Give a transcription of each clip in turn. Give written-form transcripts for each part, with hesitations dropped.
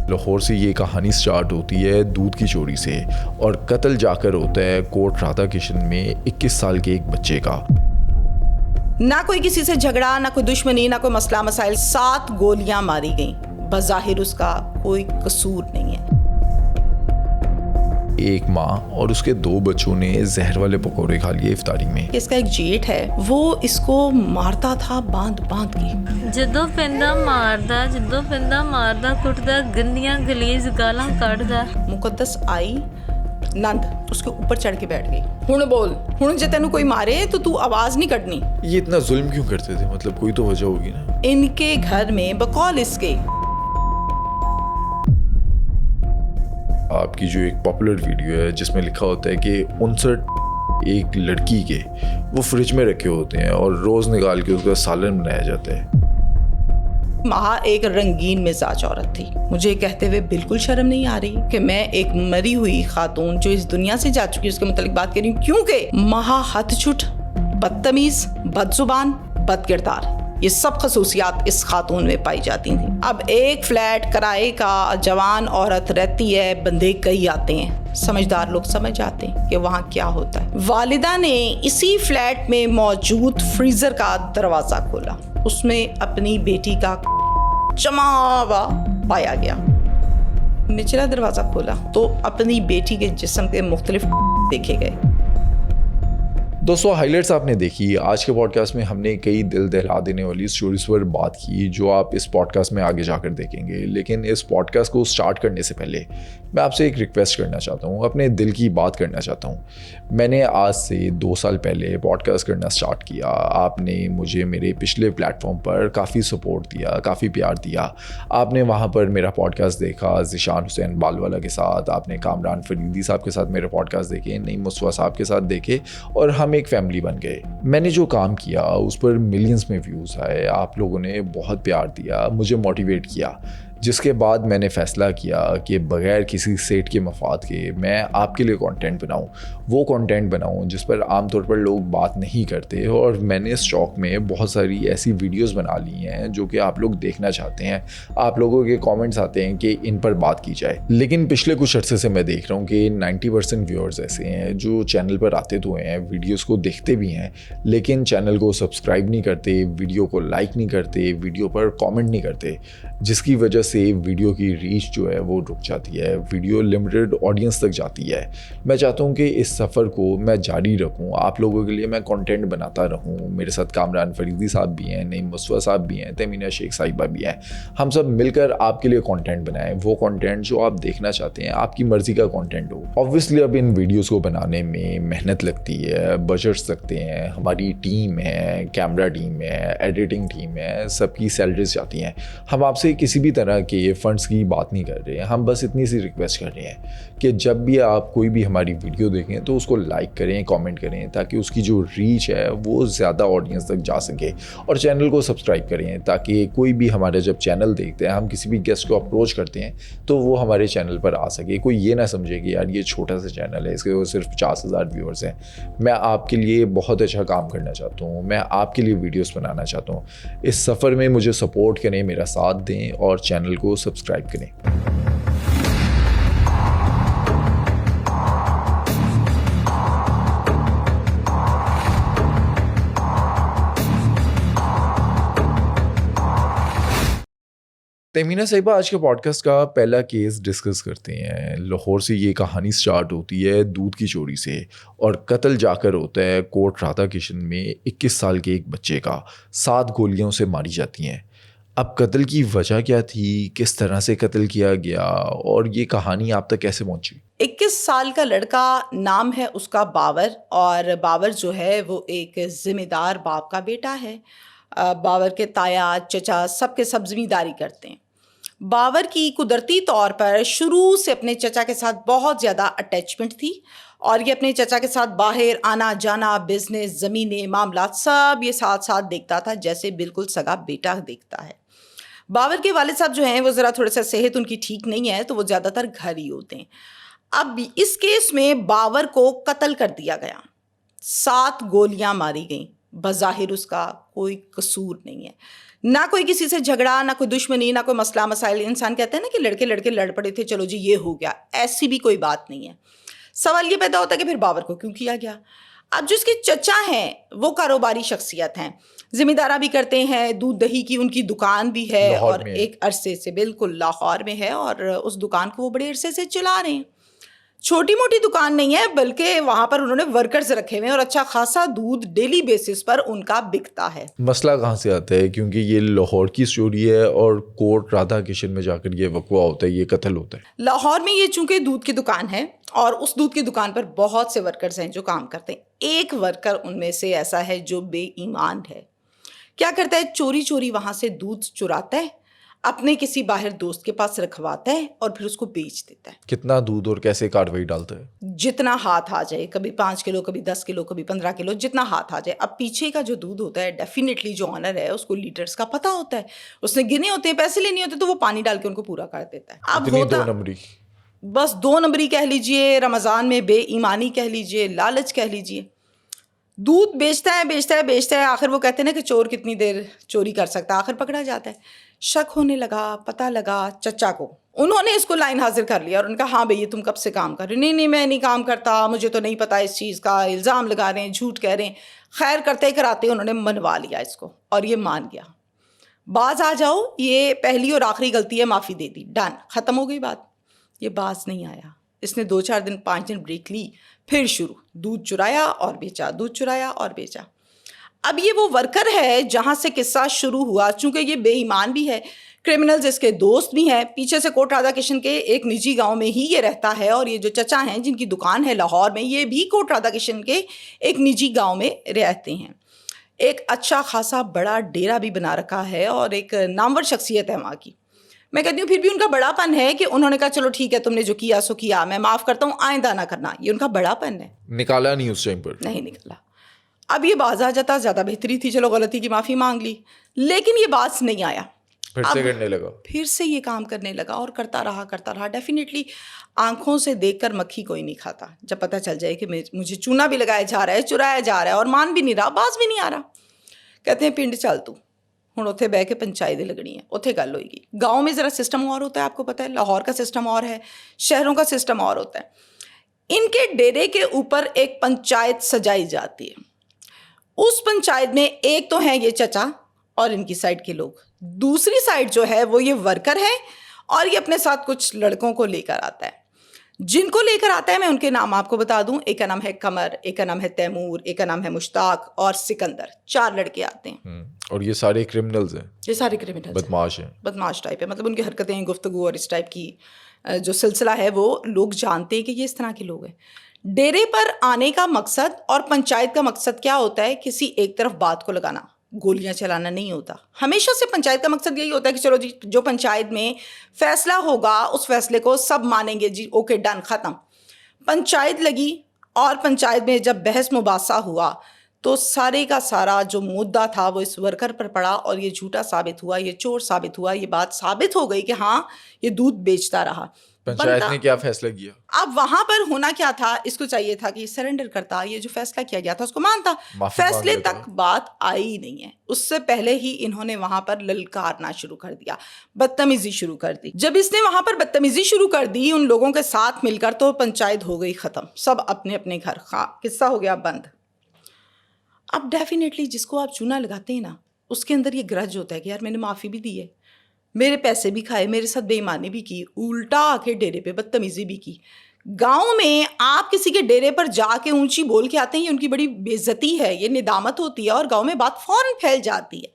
لاہور سے یہ کہانی سٹارٹ ہوتی ہے دودھ کی چوری سے اور قتل جا کر ہوتا ہے کوٹ رادھا کرشن میں 21 سال کے ایک بچے کا۔ نہ کوئی کسی سے جھگڑا، نہ کوئی دشمنی، نہ کوئی مسئلہ مسائل، 7 گولیاں ماری گئیں، بظاہر اس کا کوئی قصور نہیں ہے۔ ایک ماں اور اس کے 2 بچوں نے زہر والے پکوڑے کھا لیے افطاری میں۔ اس کا ایک جیٹ ہے، وہ اس کو مارتا تھا باندھ کے۔ جدوں پندا ماردا کٹدا گندیاں گلیز گالاں کڈدا۔ مقدس آئی نند اس کے اوپر چڑھ کے بیٹھ گئی۔ ہن بول، ہن جے تینوں کوئی مارے تو تو آواز نہیں کڈنی۔ یہ اتنا ظلم کیوں کرتے تھے؟ مطلب کوئی تو وجہ ہوگی نا۔ ان کے گھر میں بقول اس کے آپ کی جو ایک پاپولر ویڈیو ہے جس میں لکھا ہوتا ہے کہ 59 ایک لڑکی کے وہ فریج میں رکھے ہوتے ہیں اور روز نکال کے اس کا سالن بنایا جاتا ہے۔ مہا ایک رنگین مزاج عورت تھی۔ مجھے کہتے ہوئے بالکل شرم نہیں آ رہی کہ میں ایک مری ہوئی خاتون جو اس دنیا سے جا چکی اس کے متعلق بات کر رہی ہوں، کیونکہ مہا ہتھ چھٹ، بدتمیز، بد زبان، بد کردار، یہ سب خصوصیات اس خاتون میں پائی جاتی تھیں۔ اب ایک فلیٹ کرائے کا جوان عورت رہتی ہے، بندے کئی آتے ہیں، سمجھدار لوگ سمجھ جاتے ہیں کہ وہاں کیا ہوتا ہے۔ والدہ نے اسی فلیٹ میں موجود فریزر کا دروازہ کھولا، اس میں اپنی بیٹی کا جمع ہوا پایا گیا۔ نچلا دروازہ کھولا تو اپنی بیٹی کے جسم کے مختلف دیکھے گئے۔ دوستو، ہائی لائٹس آپ نے دیکھی۔ آج کے پوڈ کاسٹ میں ہم نے کئی دل دہلا دینے والی اسٹوریز پر بات کی جو آپ اس پوڈ کاسٹ میں آگے جا کر دیکھیں گے، لیکن اس پوڈ کاسٹ کو سٹارٹ کرنے سے پہلے میں آپ سے ایک ریکویسٹ کرنا چاہتا ہوں، اپنے دل کی بات کرنا چاہتا ہوں۔ میں نے آج سے 2 سال پہلے پوڈ کاسٹ کرنا سٹارٹ کیا۔ آپ نے مجھے میرے پچھلے پلیٹ فارم پر کافی سپورٹ دیا، کافی پیار دیا۔ آپ نے وہاں پر میرا پوڈ کاسٹ دیکھا ذیشان حسین بالوالا کے ساتھ، آپ نے کامران فریدی صاحب کے ساتھ میرے پوڈ کاسٹ دیکھے، نعیم مصطفیٰ صاحب کے ساتھ دیکھے، اور ہم ایک فیملی بن گئے۔ میں نے جو کام کیا اس پر ملینز میں ویوز آئے، آپ لوگوں نے بہت پیار دیا، مجھے موٹیویٹ کیا، جس کے بعد میں نے فیصلہ کیا کہ بغیر کسی سیٹ کے مفاد کے میں آپ کے لیے کانٹینٹ بناؤں، وہ کانٹینٹ بناؤں جس پر عام طور پر لوگ بات نہیں کرتے، اور میں نے اسٹاک میں بہت ساری ایسی ویڈیوز بنا لی ہیں جو کہ آپ لوگ دیکھنا چاہتے ہیں۔ آپ لوگوں کے کامنٹس آتے ہیں کہ ان پر بات کی جائے، لیکن پچھلے کچھ عرصے سے میں دیکھ رہا ہوں کہ 90% ویورز ایسے ہیں جو چینل پر آتے تو ہیں، ویڈیوز کو دیکھتے بھی ہیں، لیکن چینل کو سبسکرائب نہیں کرتے، ویڈیو کو لائک نہیں کرتے، ویڈیو پر کامنٹ نہیں کرتے، جس کی وجہ سے ویڈیو کی ریچ جو ہے وہ رک جاتی ہے، ویڈیو لمیٹڈ آڈینس تک جاتی ہے۔ میں چاہتا ہوں کہ اس سفر کو میں جاری رکھوں، آپ لوگوں کے لیے میں کنٹینٹ بناتا رہوں۔ میرے ساتھ کامران فریدی صاحب بھی ہیں، نعیم مصطفیٰ صاحب بھی ہیں، تیمینہ شیخ صاحبہ بھی ہیں۔ ہم سب مل کر آپ کے لیے کنٹینٹ بنائیں، وہ کنٹینٹ جو آپ دیکھنا چاہتے ہیں، آپ کی مرضی کا کنٹینٹ ہو۔ آبویسلی اب ان ویڈیوز کو بنانے میں محنت لگتی ہے، بجٹس لگتے ہیں، ہماری ٹیم ہے، کیمرہ ٹیم ہے، ایڈیٹنگ ٹیم ہے، سب کی سیلریز جاتی ہیں۔ ہم آپ سے کسی بھی طرح کے فنڈس کی بات نہیں کر رہے ہیں، ہم بس اتنی سی ریکویسٹ کر رہے ہیں کہ جب بھی آپ کوئی بھی ہماری ویڈیو دیکھیں تو اس کو لائک کریں، کامنٹ کریں، تاکہ اس کی جو ریچ ہے وہ زیادہ آڈینس تک جا سکے، اور چینل کو سبسکرائب کریں تاکہ کوئی بھی ہمارا جب چینل دیکھتے ہیں، ہم کسی بھی گیسٹ کو اپروچ کرتے ہیں تو وہ ہمارے چینل پر آ سکے، کوئی یہ نہ سمجھے کہ یار یہ چھوٹا سا چینل ہے، اس کے صرف 50,000 ویورز ہیں۔ میں آپ کے لیے بہت اچھا کام کرنا چاہتا ہوں، میں آپ کے لیے ویڈیوز بنانا چاہتا ہوں۔ اس سفر میں مجھے سپورٹ کریں، میرا ساتھ دیں اور چینل کو سبسکرائب کریں۔ تیمینہ صاحبہ، آج کے پوڈ کاسٹ کا پہلا کیس ڈسکس کرتے ہیں۔ لاہور سے یہ کہانی سٹارٹ ہوتی ہے دودھ کی چوری سے اور قتل جا کر ہوتا ہے کوٹ رادھا کرشن میں 21 سال کے ایک بچے کا، 7 گولیوں سے ماری جاتی ہیں۔ اب قتل کی وجہ کیا تھی، کس طرح سے قتل کیا گیا، اور یہ کہانی آپ تک کیسے پہنچی؟ 21 سال کا لڑکا، نام ہے اس کا باور، اور باور جو ہے وہ ایک ذمہ دار باپ کا بیٹا ہے۔ باور کے تایا چچا سب کے سب زمینداری کرتے ہیں۔ باور کی قدرتی طور پر شروع سے اپنے چچا کے ساتھ بہت زیادہ اٹیچمنٹ تھی، اور یہ اپنے چچا کے ساتھ باہر آنا جانا، بزنس، زمینیں، معاملات سب یہ ساتھ ساتھ دیکھتا تھا جیسے بالکل سگا بیٹا دیکھتا ہے۔ باور کے والد صاحب جو ہیں وہ ذرا تھوڑا سا صحت ان کی ٹھیک نہیں ہے، تو وہ زیادہ تر گھر ہی ہوتے ہیں۔ اب اس کیس میں باور کو قتل کر دیا گیا، 7 گولیاں ماری گئیں، بظاہر اس کا کوئی قصور نہیں ہے۔ نہ کوئی کسی سے جھگڑا, نہ کوئی دشمنی, نہ کوئی مسئلہ مسائل. انسان کہتے ہیں نا کہ لڑکے لڑکے لڑ پڑے تھے, چلو جی یہ ہو گیا, ایسی بھی کوئی بات نہیں ہے. سوال یہ پیدا ہوتا ہے کہ پھر بابر کو کیوں کیا گیا. اب جو اس کے چچا ہیں وہ کاروباری شخصیت ہیں, ذمہ دارہ بھی کرتے ہیں, دودھ دہی کی ان کی دکان بھی ہے, اور ایک عرصے سے بالکل لاہور میں ہے, اور اس دکان کو وہ بڑے عرصے سے چلا رہے ہیں. چھوٹی موٹی دکان نہیں ہے, بلکہ وہاں پر انہوں نے ورکرز رکھے ہوئے ہیں, اور اچھا خاصا دودھ ڈیلی بیسس پر ان کا بکتا ہے. مسئلہ کہاں سے آتا ہے؟ کیونکہ یہ لاہور کی سٹوری ہے اور کوٹ رادھا کشن میں جا کر یہ وقوع ہوتا ہے, یہ قتل ہوتا ہے. لاہور میں یہ چونکہ دودھ کی دکان ہے, اور اس دودھ کی دکان پر بہت سے ورکرز ہیں جو کام کرتے ہیں. ایک ورکر ان میں سے ایسا ہے جو بے ایمان ہے. کیا کرتا ہے؟ چوری چوری وہاں سے دودھ چراتا ہے, اپنے کسی باہر دوست کے پاس رکھواتا ہے, اور پھر اس کو بیچ دیتا ہے. کتنا دودھ اور کیسے کارروائی ڈالتا ہے؟ جتنا ہاتھ آ جائے, کبھی 5 کلو, کبھی 10 کلو, کبھی 15 کلو, جتنا ہاتھ آ جائے. اب پیچھے کا جو دودھ ہوتا ہے, ڈیفینیٹلی جو آنر ہے اس کو لیٹرز کا پتہ ہوتا ہے, اس نے گنے ہوتے ہیں, پیسے لینے ہوتے ہیں, تو وہ پانی ڈال کے ان کو پورا کر دیتا ہے. اب ہوتا 2 نمبری, بس 2 نمبری کہہ لیجئے, رمضان میں بے ایمانی کہہ لیجئے, لالچ کہہ لیجئے. دودھ بیچتا ہے, آخر وہ کہتے ہیں نا کہ چور کتنی دیر چوری کر سکتا ہے, آخر پکڑا جاتا ہے. شک ہونے لگا, پتہ لگا چچا کو, انہوں نے اس کو لائن حاضر کر لیا, اور ان کا ہاں بھئی تم کب سے کام کر رہے؟ نہیں میں نہیں کام کرتا, مجھے تو نہیں پتا اس چیز کا, الزام لگا رہے ہیں, جھوٹ کہہ رہے ہیں. خیر کرتے کراتے انہوں نے منوا لیا اس کو, اور یہ مان گیا. باز آ جاؤ, یہ پہلی اور آخری غلطی ہے, معافی دے دی, ڈن, ختم ہو گئی بات. یہ باز نہیں آیا, اس نے 2-4 دن 5 دن بریک لی, پھر شروع, دودھ چرایا اور بیچا, دودھ چرایا اور بیچا. اب یہ وہ ورکر ہے جہاں سے قصہ شروع ہوا. چونکہ یہ بے ایمان بھی ہے, کرمنلز اس کے دوست بھی ہیں, پیچھے سے کوٹ رادھا کشن کے ایک نجی گاؤں میں ہی یہ رہتا ہے, اور یہ جو چچا ہیں جن کی دکان ہے لاہور میں, یہ بھی کوٹ رادھا کشن کے ایک نجی گاؤں میں رہتے ہیں. ایک اچھا خاصا بڑا ڈیرا بھی بنا رکھا ہے, اور ایک نامور شخصیت ہے وہاں کی. میں کہتی ہوں پھر بھی ان کا بڑا پن ہے کہ انہوں نے کہا چلو ٹھیک ہے, تم نے جو کیا سو کیا, میں معاف کرتا ہوں, آئندہ نہ کرنا. یہ ان کا بڑا پن ہے. نکالا نہیں اس ٹائم پر؟ نہیں نکلا. اب یہ باز آ جاتا, زیادہ بہتری تھی, چلو غلطی کی معافی مانگ لی, لیکن یہ باز نہیں آیا. پھر سے کرنے لگا, پھر سے یہ کام کرنے لگا, اور کرتا رہا. ڈیفینیٹلی آنکھوں سے دیکھ کر مکھی کوئی نہیں کھاتا. جب پتہ چل جائے کہ مجھے چونا بھی لگایا جا رہا ہے, چرایا جا رہا ہے, اور مان بھی نہیں رہا, باز بھی نہیں آ رہا, کہتے ہیں پنڈ چل تو ہوں اتنے بہ کے پنچایت لگنی ہے, اتنے گل ہوئے گی. گاؤں میں ذرا سسٹم اور ہوتا ہے, آپ کو پتہ ہے, لاہور کا سسٹم اور ہے, شہروں کا سسٹم اور ہوتا ہے. ان کے ڈیرے کے اوپر ایک پنچایت سجائی جاتی ہے. اس پنچایت میں ایک تو ہیں یہ چچا اور ان کی سائڈ کے لوگ, دوسری سائڈ جو ہے وہ یہ ورکر ہے, اور یہ اپنے ساتھ کچھ لڑکوں کو لے کر آتا ہے. جن کو لے کر آتا ہے میں ان کے نام آپ کو بتا دوں, ایک کا نام ہے قمر, ایک کا نام ہے تیمور, ایک کا نام ہے مشتاق, اور سکندر. 4 لڑکے آتے ہیں, اور یہ سارے کرمنلز ہیں, یہ سارے کرمنل بدماش ہیں, بدماش ٹائپ ہے. مطلب ان کی حرکتیں, گفتگو اور اس ٹائپ کی جو سلسلہ ہے وہ لوگ جانتے ہیں کہ یہ اس طرح کے لوگ ہیں. ڈیرے پر آنے کا مقصد اور پنچایت کا مقصد کیا ہوتا ہے؟ کسی ایک طرف بات کو لگانا, گولیاں چلانا نہیں ہوتا. ہمیشہ سے پنچایت کا مقصد یہی ہوتا ہے کہ چلو جی جو پنچایت میں فیصلہ ہوگا اس فیصلے کو سب مانیں گے, جی اوکے ڈن, ختم. پنچایت لگی, اور پنچایت میں جب بحث مباحثہ ہوا تو سارے کا سارا جو مدعا تھا وہ اس ورکر پر پڑا, اور یہ جھوٹا ثابت ہوا, یہ چور ثابت ہوا. یہ بات ثابت ہو گئی کہ ہاں یہ دودھ بیچتا رہا. پنچایت نے کیا فیصلہ کیا؟ اب وہاں پر ہونا کیا تھا, اس کو چاہیے تھا کہ یہ سرنڈر کرتا, یہ جو فیصلہ کیا گیا تھا اس کو مانتا. فیصلے تک بات آئی نہیں ہے, اس سے پہلے ہی انہوں نے وہاں پر للکارنا شروع کر دیا, بدتمیزی شروع کر دی. جب اس نے وہاں پر بدتمیزی شروع کر دی ان لوگوں کے ساتھ مل کر, تو پنچایت ہو گئی ختم, سب اپنے اپنے گھر, قصہ ہو گیا بند. اب ڈیفینیٹلی جس کو آپ چونا لگاتے ہیں نا, اس کے اندر یہ گرج ہوتا ہے کہ یار میں نے معافی بھی دی ہے, میرے پیسے بھی کھائے, میرے ساتھ بے ایمانی بھی کی, الٹا آ کے ڈیرے پہ بدتمیزی بھی کی. گاؤں میں آپ کسی کے ڈیرے پر جا کے اونچی بول کے آتے ہیں, یہ ان کی بڑی بے عزتی ہے, یہ ندامت ہوتی ہے, اور گاؤں میں بات فوراً پھیل جاتی ہے.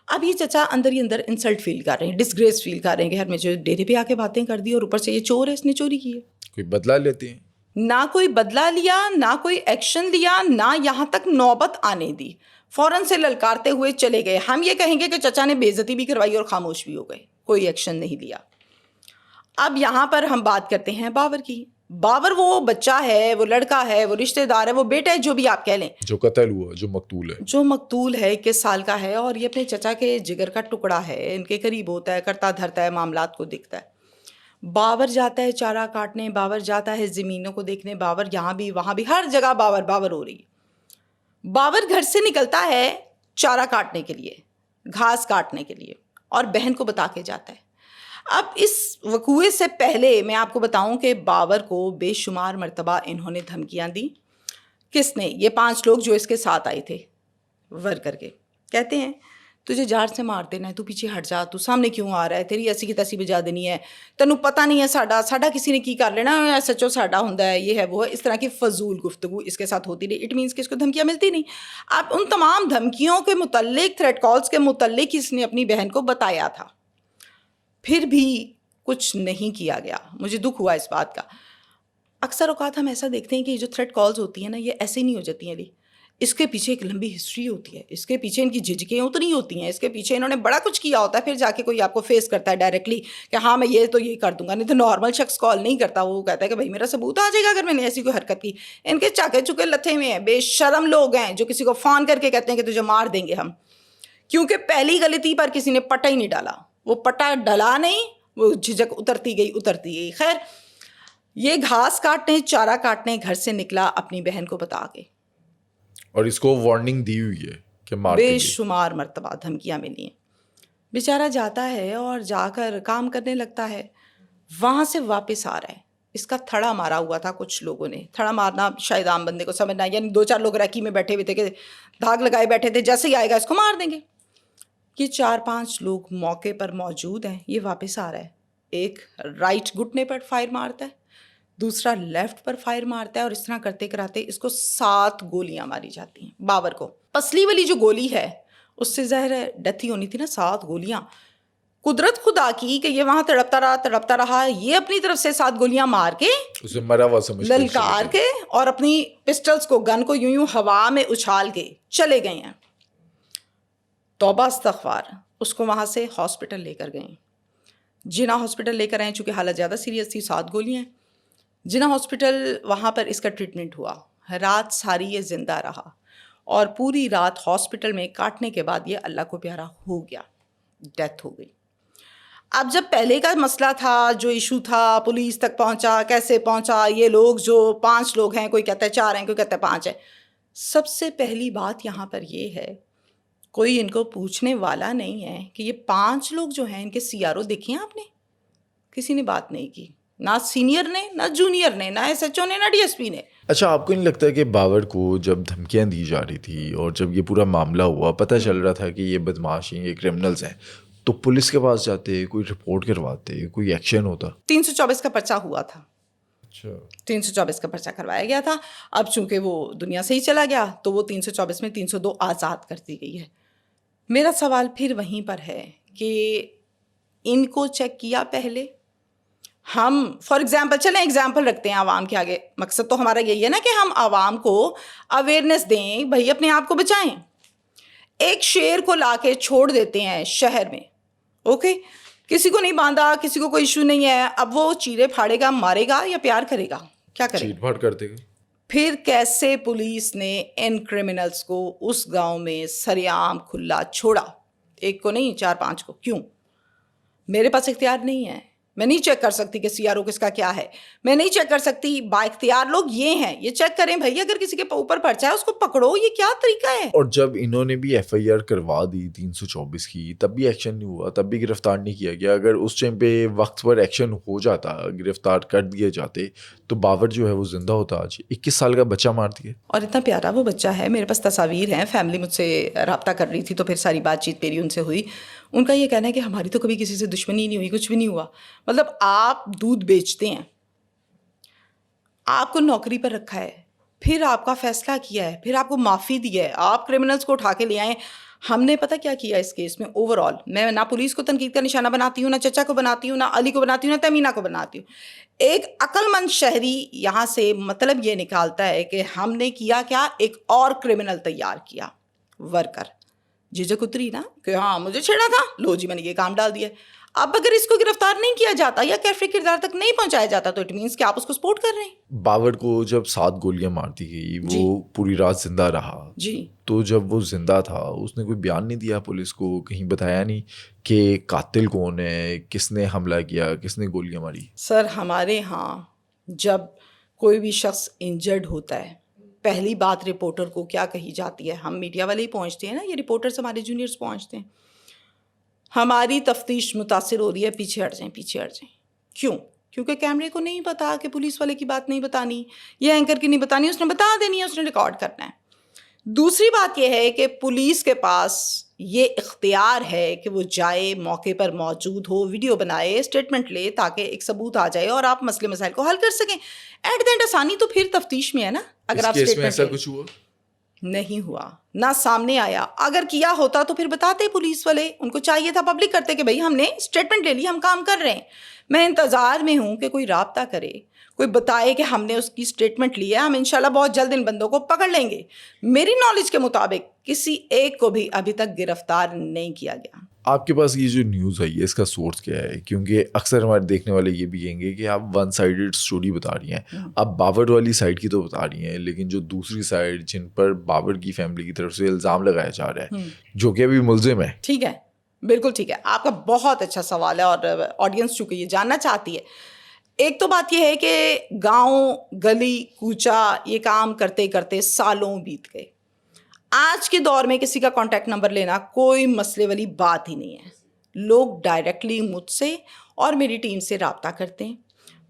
اب یہ چچا اندر ہی اندر انسلٹ فیل کر رہے ہیں, ڈسگریس فیل کر رہے ہیں کہ یار میں جو ڈیرے پہ آ کے باتیں کر دی, اور اوپر سے یہ چور ہے, اس نے چوری کی ہے. کوئی بدلہ لیتے ہیں؟ نہ کوئی بدلہ لیا, نہ کوئی ایکشن لیا, نہ یہاں تک نوبت آنے دی, فوراً سے للکارتے ہوئے چلے گئے. ہم یہ کہیں گے کہ چچا نے بے عزتی بھی کروائی اور خاموش بھی ہو گئے, کوئی ایکشن نہیں لیا. اب یہاں پر ہم بات کرتے ہیں باور کی. باور وہ بچہ ہے, وہ لڑکا ہے, وہ رشتہ دار ہے, وہ بیٹا ہے, جو بھی آپ کہہ لیں, جو قتل ہوا, جو مقتول ہے, جو مقتول ہے, 21 سال کا ہے, اور یہ اپنے چچا کے جگر کا ٹکڑا ہے, ان کے قریب ہوتا ہے, کرتا دھرتا ہے, معاملات کو دیکھتا ہے. باور جاتا ہے چارہ کاٹنے, باور جاتا ہے زمینوں کو دیکھنے, باور یہاں بھی وہاں بھی, ہر جگہ باور باور ہو رہی ہے. باور گھر سے نکلتا ہے چارہ کاٹنے کے لیے, گھاس کاٹنے کے لیے اور بہن کو بتا کے جاتا ہے. اب اس وقوعے سے پہلے میں آپ کو بتاؤں کہ باور کو بے شمار مرتبہ انہوں نے دھمکیاں دی. کس نے؟ یہ 5 لوگ جو اس کے ساتھ آئے تھے ورکر کے. کہتے ہیں تجھے جار سے مار دینا ہے, تو پیچھے ہٹ جا, تو سامنے کیوں آ رہا ہے, تیری ایسی کی تیسی بجا دینی ہے, تینوں پتہ نہیں ہے ساڈا کسی نے کی کر لینا, ایس ایچ او ساڈا ہوندا ہے, یہ ہے وہ ہے. اس طرح کی فضول گفتگو اس کے ساتھ ہوتی رہی. اٹ مینس کہ اس کو دھمکیاں ملتی نہیں. اب ان تمام دھمکیوں کے متعلق, تھریٹ کالز کے متعلق اس نے اپنی بہن کو بتایا تھا, پھر بھی کچھ نہیں کیا گیا. مجھے دکھ ہوا اس بات کا. اکثر اوقات ہم ایسا دیکھتے ہیں کہ یہ جو تھریٹ کالز ہوتی ہیں نا, یہ ایسے نہیں ہو جاتی ہیں. اس کے پیچھے ایک لمبی ہسٹری ہوتی ہے, اس کے پیچھے ان کی جھجکیں اتنی ہوتی ہیں, اس کے پیچھے انہوں نے بڑا کچھ کیا ہوتا ہے. پھر جا کے کوئی آپ کو فیس کرتا ہے ڈائریکٹلی کہ ہاں میں یہ تو یہ کر دوں گا. نہیں تو نارمل شخص کال نہیں کرتا, وہ کہتا ہے کہ بھائی میرا ثبوت آ جائے گا اگر میں نے ایسی کوئی حرکت کی. ان کے چاکے چکے لتھے میں ہیں, بے شرم لوگ ہیں جو کسی کو فون کر کے کہتے ہیں کہ تجھے مار دیں گے ہم, کیونکہ پہلی غلطی پر کسی نے پٹا ہی نہیں ڈالا. وہ پٹا ڈلا نہیں, وہ جھجک اترتی گئی. خیر, یہ گھاس کاٹنے, چارہ کاٹنے گھر سے نکلا اپنی بہن کو بتا کے, اور اس کو وارننگ دی ہوئی ہے کہ مار دیں بے گے. شمار مرتبہ دھمکیاں ملی ہیں. بیچارہ جاتا ہے اور جا کر کام کرنے لگتا ہے, وہاں سے واپس آ رہا ہے. اس کا تھڑا مارا ہوا تھا کچھ لوگوں نے. تھڑا مارنا شاید عام بندے کو سمجھنا, یعنی 2-4 لوگ ریکی میں بیٹھے ہوئے تھے کہ دھاگ لگائے بیٹھے تھے, جیسے ہی آئے گا اس کو مار دیں گے. یہ 4-5 لوگ موقع پر موجود ہیں. یہ واپس آ رہا ہے, ایک رائٹ گھٹنے پر فائر مارتا ہے, دوسرا لیفٹ پر فائر مارتا ہے, اور اس طرح کرتے کراتے اس کو 7 گولیاں ماری جاتی ہیں. باور کو پسلی والی جو گولی ہے اس سے ظاہر ہے ڈیتھ ہی ہونی تھی نا. 7 گولیاں, قدرت خدا کی کہ یہ وہاں تڑپتا رہا. یہ اپنی طرف سے 7 گولیاں مار کے, اسے مرا ہوا سمجھ للکار کے, اور اپنی پسٹلز کو, گن کو یوں ہوا میں اچھال کے چلے گئے ہیں. توبہ استغفار. اس کو وہاں سے ہاسپٹل لے کر گئے, جنا ہاسپٹل لے کر آئے, چونکہ حالت زیادہ سیریس تھی. 7 گولیاں. جنا ہاسپٹل, وہاں پر اس کا ٹریٹمنٹ ہوا. رات ساری یہ زندہ رہا, اور پوری رات ہاسپٹل میں کاٹنے کے بعد یہ اللہ کو پیارا ہو گیا, ڈیتھ ہو گئی. اب جب پہلے کا مسئلہ تھا, جو ایشو تھا, پولیس تک پہنچا, کیسے پہنچا, یہ لوگ جو 5 لوگ ہیں, کوئی کہتا ہے 4 ہیں, کوئی کہتا ہے 5 ہیں. سب سے پہلی بات یہاں پر یہ ہے, کوئی ان کو پوچھنے والا نہیں ہے کہ یہ 5 لوگ جو ہیں ان کے سی آر او دیکھے ہیں آپ نے؟ کسی نے بات نہیں کی, نہ سینئر نے, نہ جونیئر نے, نہ ایس ایچ او نے, نہ ڈی ایس پی نے. اچھا, آپ کو نہیں لگتا کہ باور کو جب دھمکیاں دی جا رہی تھی اور جب یہ پورا معاملہ ہوا, پتہ چل رہا تھا کہ یہ بدماش ہیں, یہ کرمنلز ہیں, تو پولیس کے پاس جاتے, کوئی رپورٹ کرواتے, کوئی ایکشن ہوتا؟ 324 کا پرچہ ہوا تھا. اچھا, 324 کا پرچہ کروایا گیا تھا. اب چونکہ وہ دنیا سے ہی چلا گیا تو وہ 324 میں 302 آزاد کر دی گئی ہے. میرا سوال پھر وہیں پر ہے کہ ان کو چیک کیا پہلے؟ ہم فار ایگزامپل, چلیں ایگزامپل رکھتے ہیں عوام کے آگے. مقصد تو ہمارا یہی ہے نا کہ ہم عوام کو اویئرنیس دیں, بھائی اپنے آپ کو بچائیں. ایک شیر کو لا کے چھوڑ دیتے ہیں شہر میں, اوکے, کسی کو نہیں باندھا, کسی کو کوئی ایشو نہیں ہے. اب وہ چیرے پھاڑے گا, مارے گا یا پیار کرے گا؟ کیا کرے گا؟ چیٹ پھاڑ کرتے گا. پھر کیسے پولیس نے ان کرمنلز کو اس گاؤں میں سریعام کھلا چھوڑا؟ ایک کو نہیں, 4-5 کو. کیوں؟ میرے پاس اختیار نہیں ہے. میں نہیں چیک کر سکتی کہ سی آر او کس کا کیا ہے. میں نہیں چیک کر سکتی. با اختیار لوگ یہ ہیں, یہ چیک کریں بھائی. اگر کسی کے اوپر پرچہ ہے اس کو پکڑو, یہ کیا طریقہ ہے؟ اور جب انہوں نے بھی ایف آئی آر کروا دی 324 کی, تب بھی ایکشن نہیں ہوا, تب بھی گرفتار نہیں کیا گیا. اگر اس ٹائم پہ وقت پر ایکشن ہو جاتا, گرفتار کر دیے جاتے, تو باور جو ہے وہ زندہ ہوتا. آج 21 سال کا بچہ مار دیا, اور اتنا پیارا وہ بچہ ہے. میرے پاس تصاویر ہیں, فیملی مجھ سے رابطہ کر رہی تھی تو پھر ساری بات چیت میری ان سے ہوئی. ان کا یہ کہنا ہے کہ ہماری تو کبھی کسی سے دشمنی نہیں ہوئی, کچھ بھی نہیں ہوا. مطلب آپ دودھ بیچتے ہیں, آپ کو نوکری پر رکھا ہے, پھر آپ کا فیصلہ کیا ہے, پھر آپ کو معافی دی ہے, آپ کرمنلز کو اٹھا کے لے آئیں. ہم نے پتہ کیا کیا اس کیس میں اوور آل؟ میں نہ پولیس کو تنقید کا نشانہ بناتی ہوں, نہ چچا کو بناتی ہوں, نہ علی کو بناتی ہوں, نہ تمینہ کو بناتی ہوں. ایک عقل مند شہری یہاں سے مطلب یہ نکالتا ہے کہ ہم نے کیا کیا, ایک اور کرمنل تیار کیا, ورکر. جھجک اتری نا کہ ہاں مجھے چھیڑا تھا, لو جی میں نے یہ کام ڈال دیا. اب اگر اس کو گرفتار نہیں کیا جاتا یا کیفے کردار تک نہیں پہنچایا جاتا تو اٹ مینس کہ آپ اس کو سپورٹ کر رہے ہیں. باور کو جب 7 گولیاں مار دی گئی, وہ پوری رات زندہ رہا. جی, تو جب وہ زندہ تھا اس نے کوئی بیان نہیں دیا پولیس کو, کہیں بتایا نہیں کہ قاتل کون ہے, کس نے حملہ کیا, کس نے گولیاں ماری؟ سر ہمارے ہاں جب کوئی بھی شخص انجرڈ ہوتا ہے, پہلی بات رپورٹر کو کیا کہی جاتی ہے؟ ہم میڈیا والے ہی پہنچتے ہیں نا, یہ رپورٹرز ہمارے جونیئرز پہنچتے ہیں. ہماری تفتیش متاثر ہو رہی ہے، پیچھے ہٹ جائیں، پیچھے ہٹ جائیں. کیوں؟ کیونکہ کیمرے کو نہیں پتا کہ پولیس والے کی بات نہیں بتانی یا اینکر کی نہیں بتانی، اس نے بتا دینی ہے، اس نے ریکارڈ کرنا ہے. دوسری بات یہ ہے کہ پولیس کے پاس یہ اختیار ہے کہ وہ جائے، موقع پر موجود ہو، ویڈیو بنائے، اسٹیٹمنٹ لے، تاکہ ایک ثبوت آ جائے اور آپ مسئلے مسائل کو حل کر سکیں. ایٹ دی اینڈ آسانی تو پھر تفتیش میں ہے نا. اگر آپ اس کیس میں ایسا کچھ ہوا نہیں ہوا، نہ سامنے آیا. اگر کیا ہوتا تو پھر بتاتے پولیس والے، ان کو چاہیے تھا پبلک کرتے کہ بھائی ہم نے اسٹیٹمنٹ لے لی، ہم کام کر رہے ہیں. میں انتظار میں ہوں کہ کوئی رابطہ کرے، کوئی بتائے کہ ہم نے اس کی اسٹیٹمنٹ لی ہے، ہم انشاءاللہ بہت جلد ان بندوں کو پکڑ لیں گے. میری نالج کے مطابق کسی ایک کو بھی ابھی تک گرفتار نہیں کیا گیا. آپ کے پاس یہ جو نیوز آئی ہے اس کا سورس کیا ہے؟ کیونکہ اکثر ہمارے دیکھنے والے یہ بھی کہیں گے کہ آپ ون سائیڈڈ اسٹوری بتا رہی ہیں، آپ بابر والی سائڈ کی تو بتا رہی ہیں، لیکن جو دوسری سائڈ جن پر بابر کی فیملی کی طرف سے الزام لگایا جا رہا ہے، جو کہ ابھی ملزم ہے. ٹھیک ہے، بالکل ٹھیک ہے. آپ کا بہت اچھا سوال ہے اور آڈینس چونکہ یہ جاننا چاہتی ہے. ایک تو بات یہ ہے کہ گاؤں گلی کوچا یہ کام کرتے کرتے سالوں بیت گئے. آج کے دور میں کسی کا کانٹیکٹ نمبر لینا کوئی مسئلے والی بات ہی نہیں ہے. لوگ ڈائریکٹلی مجھ سے اور میری ٹیم سے رابطہ کرتے ہیں،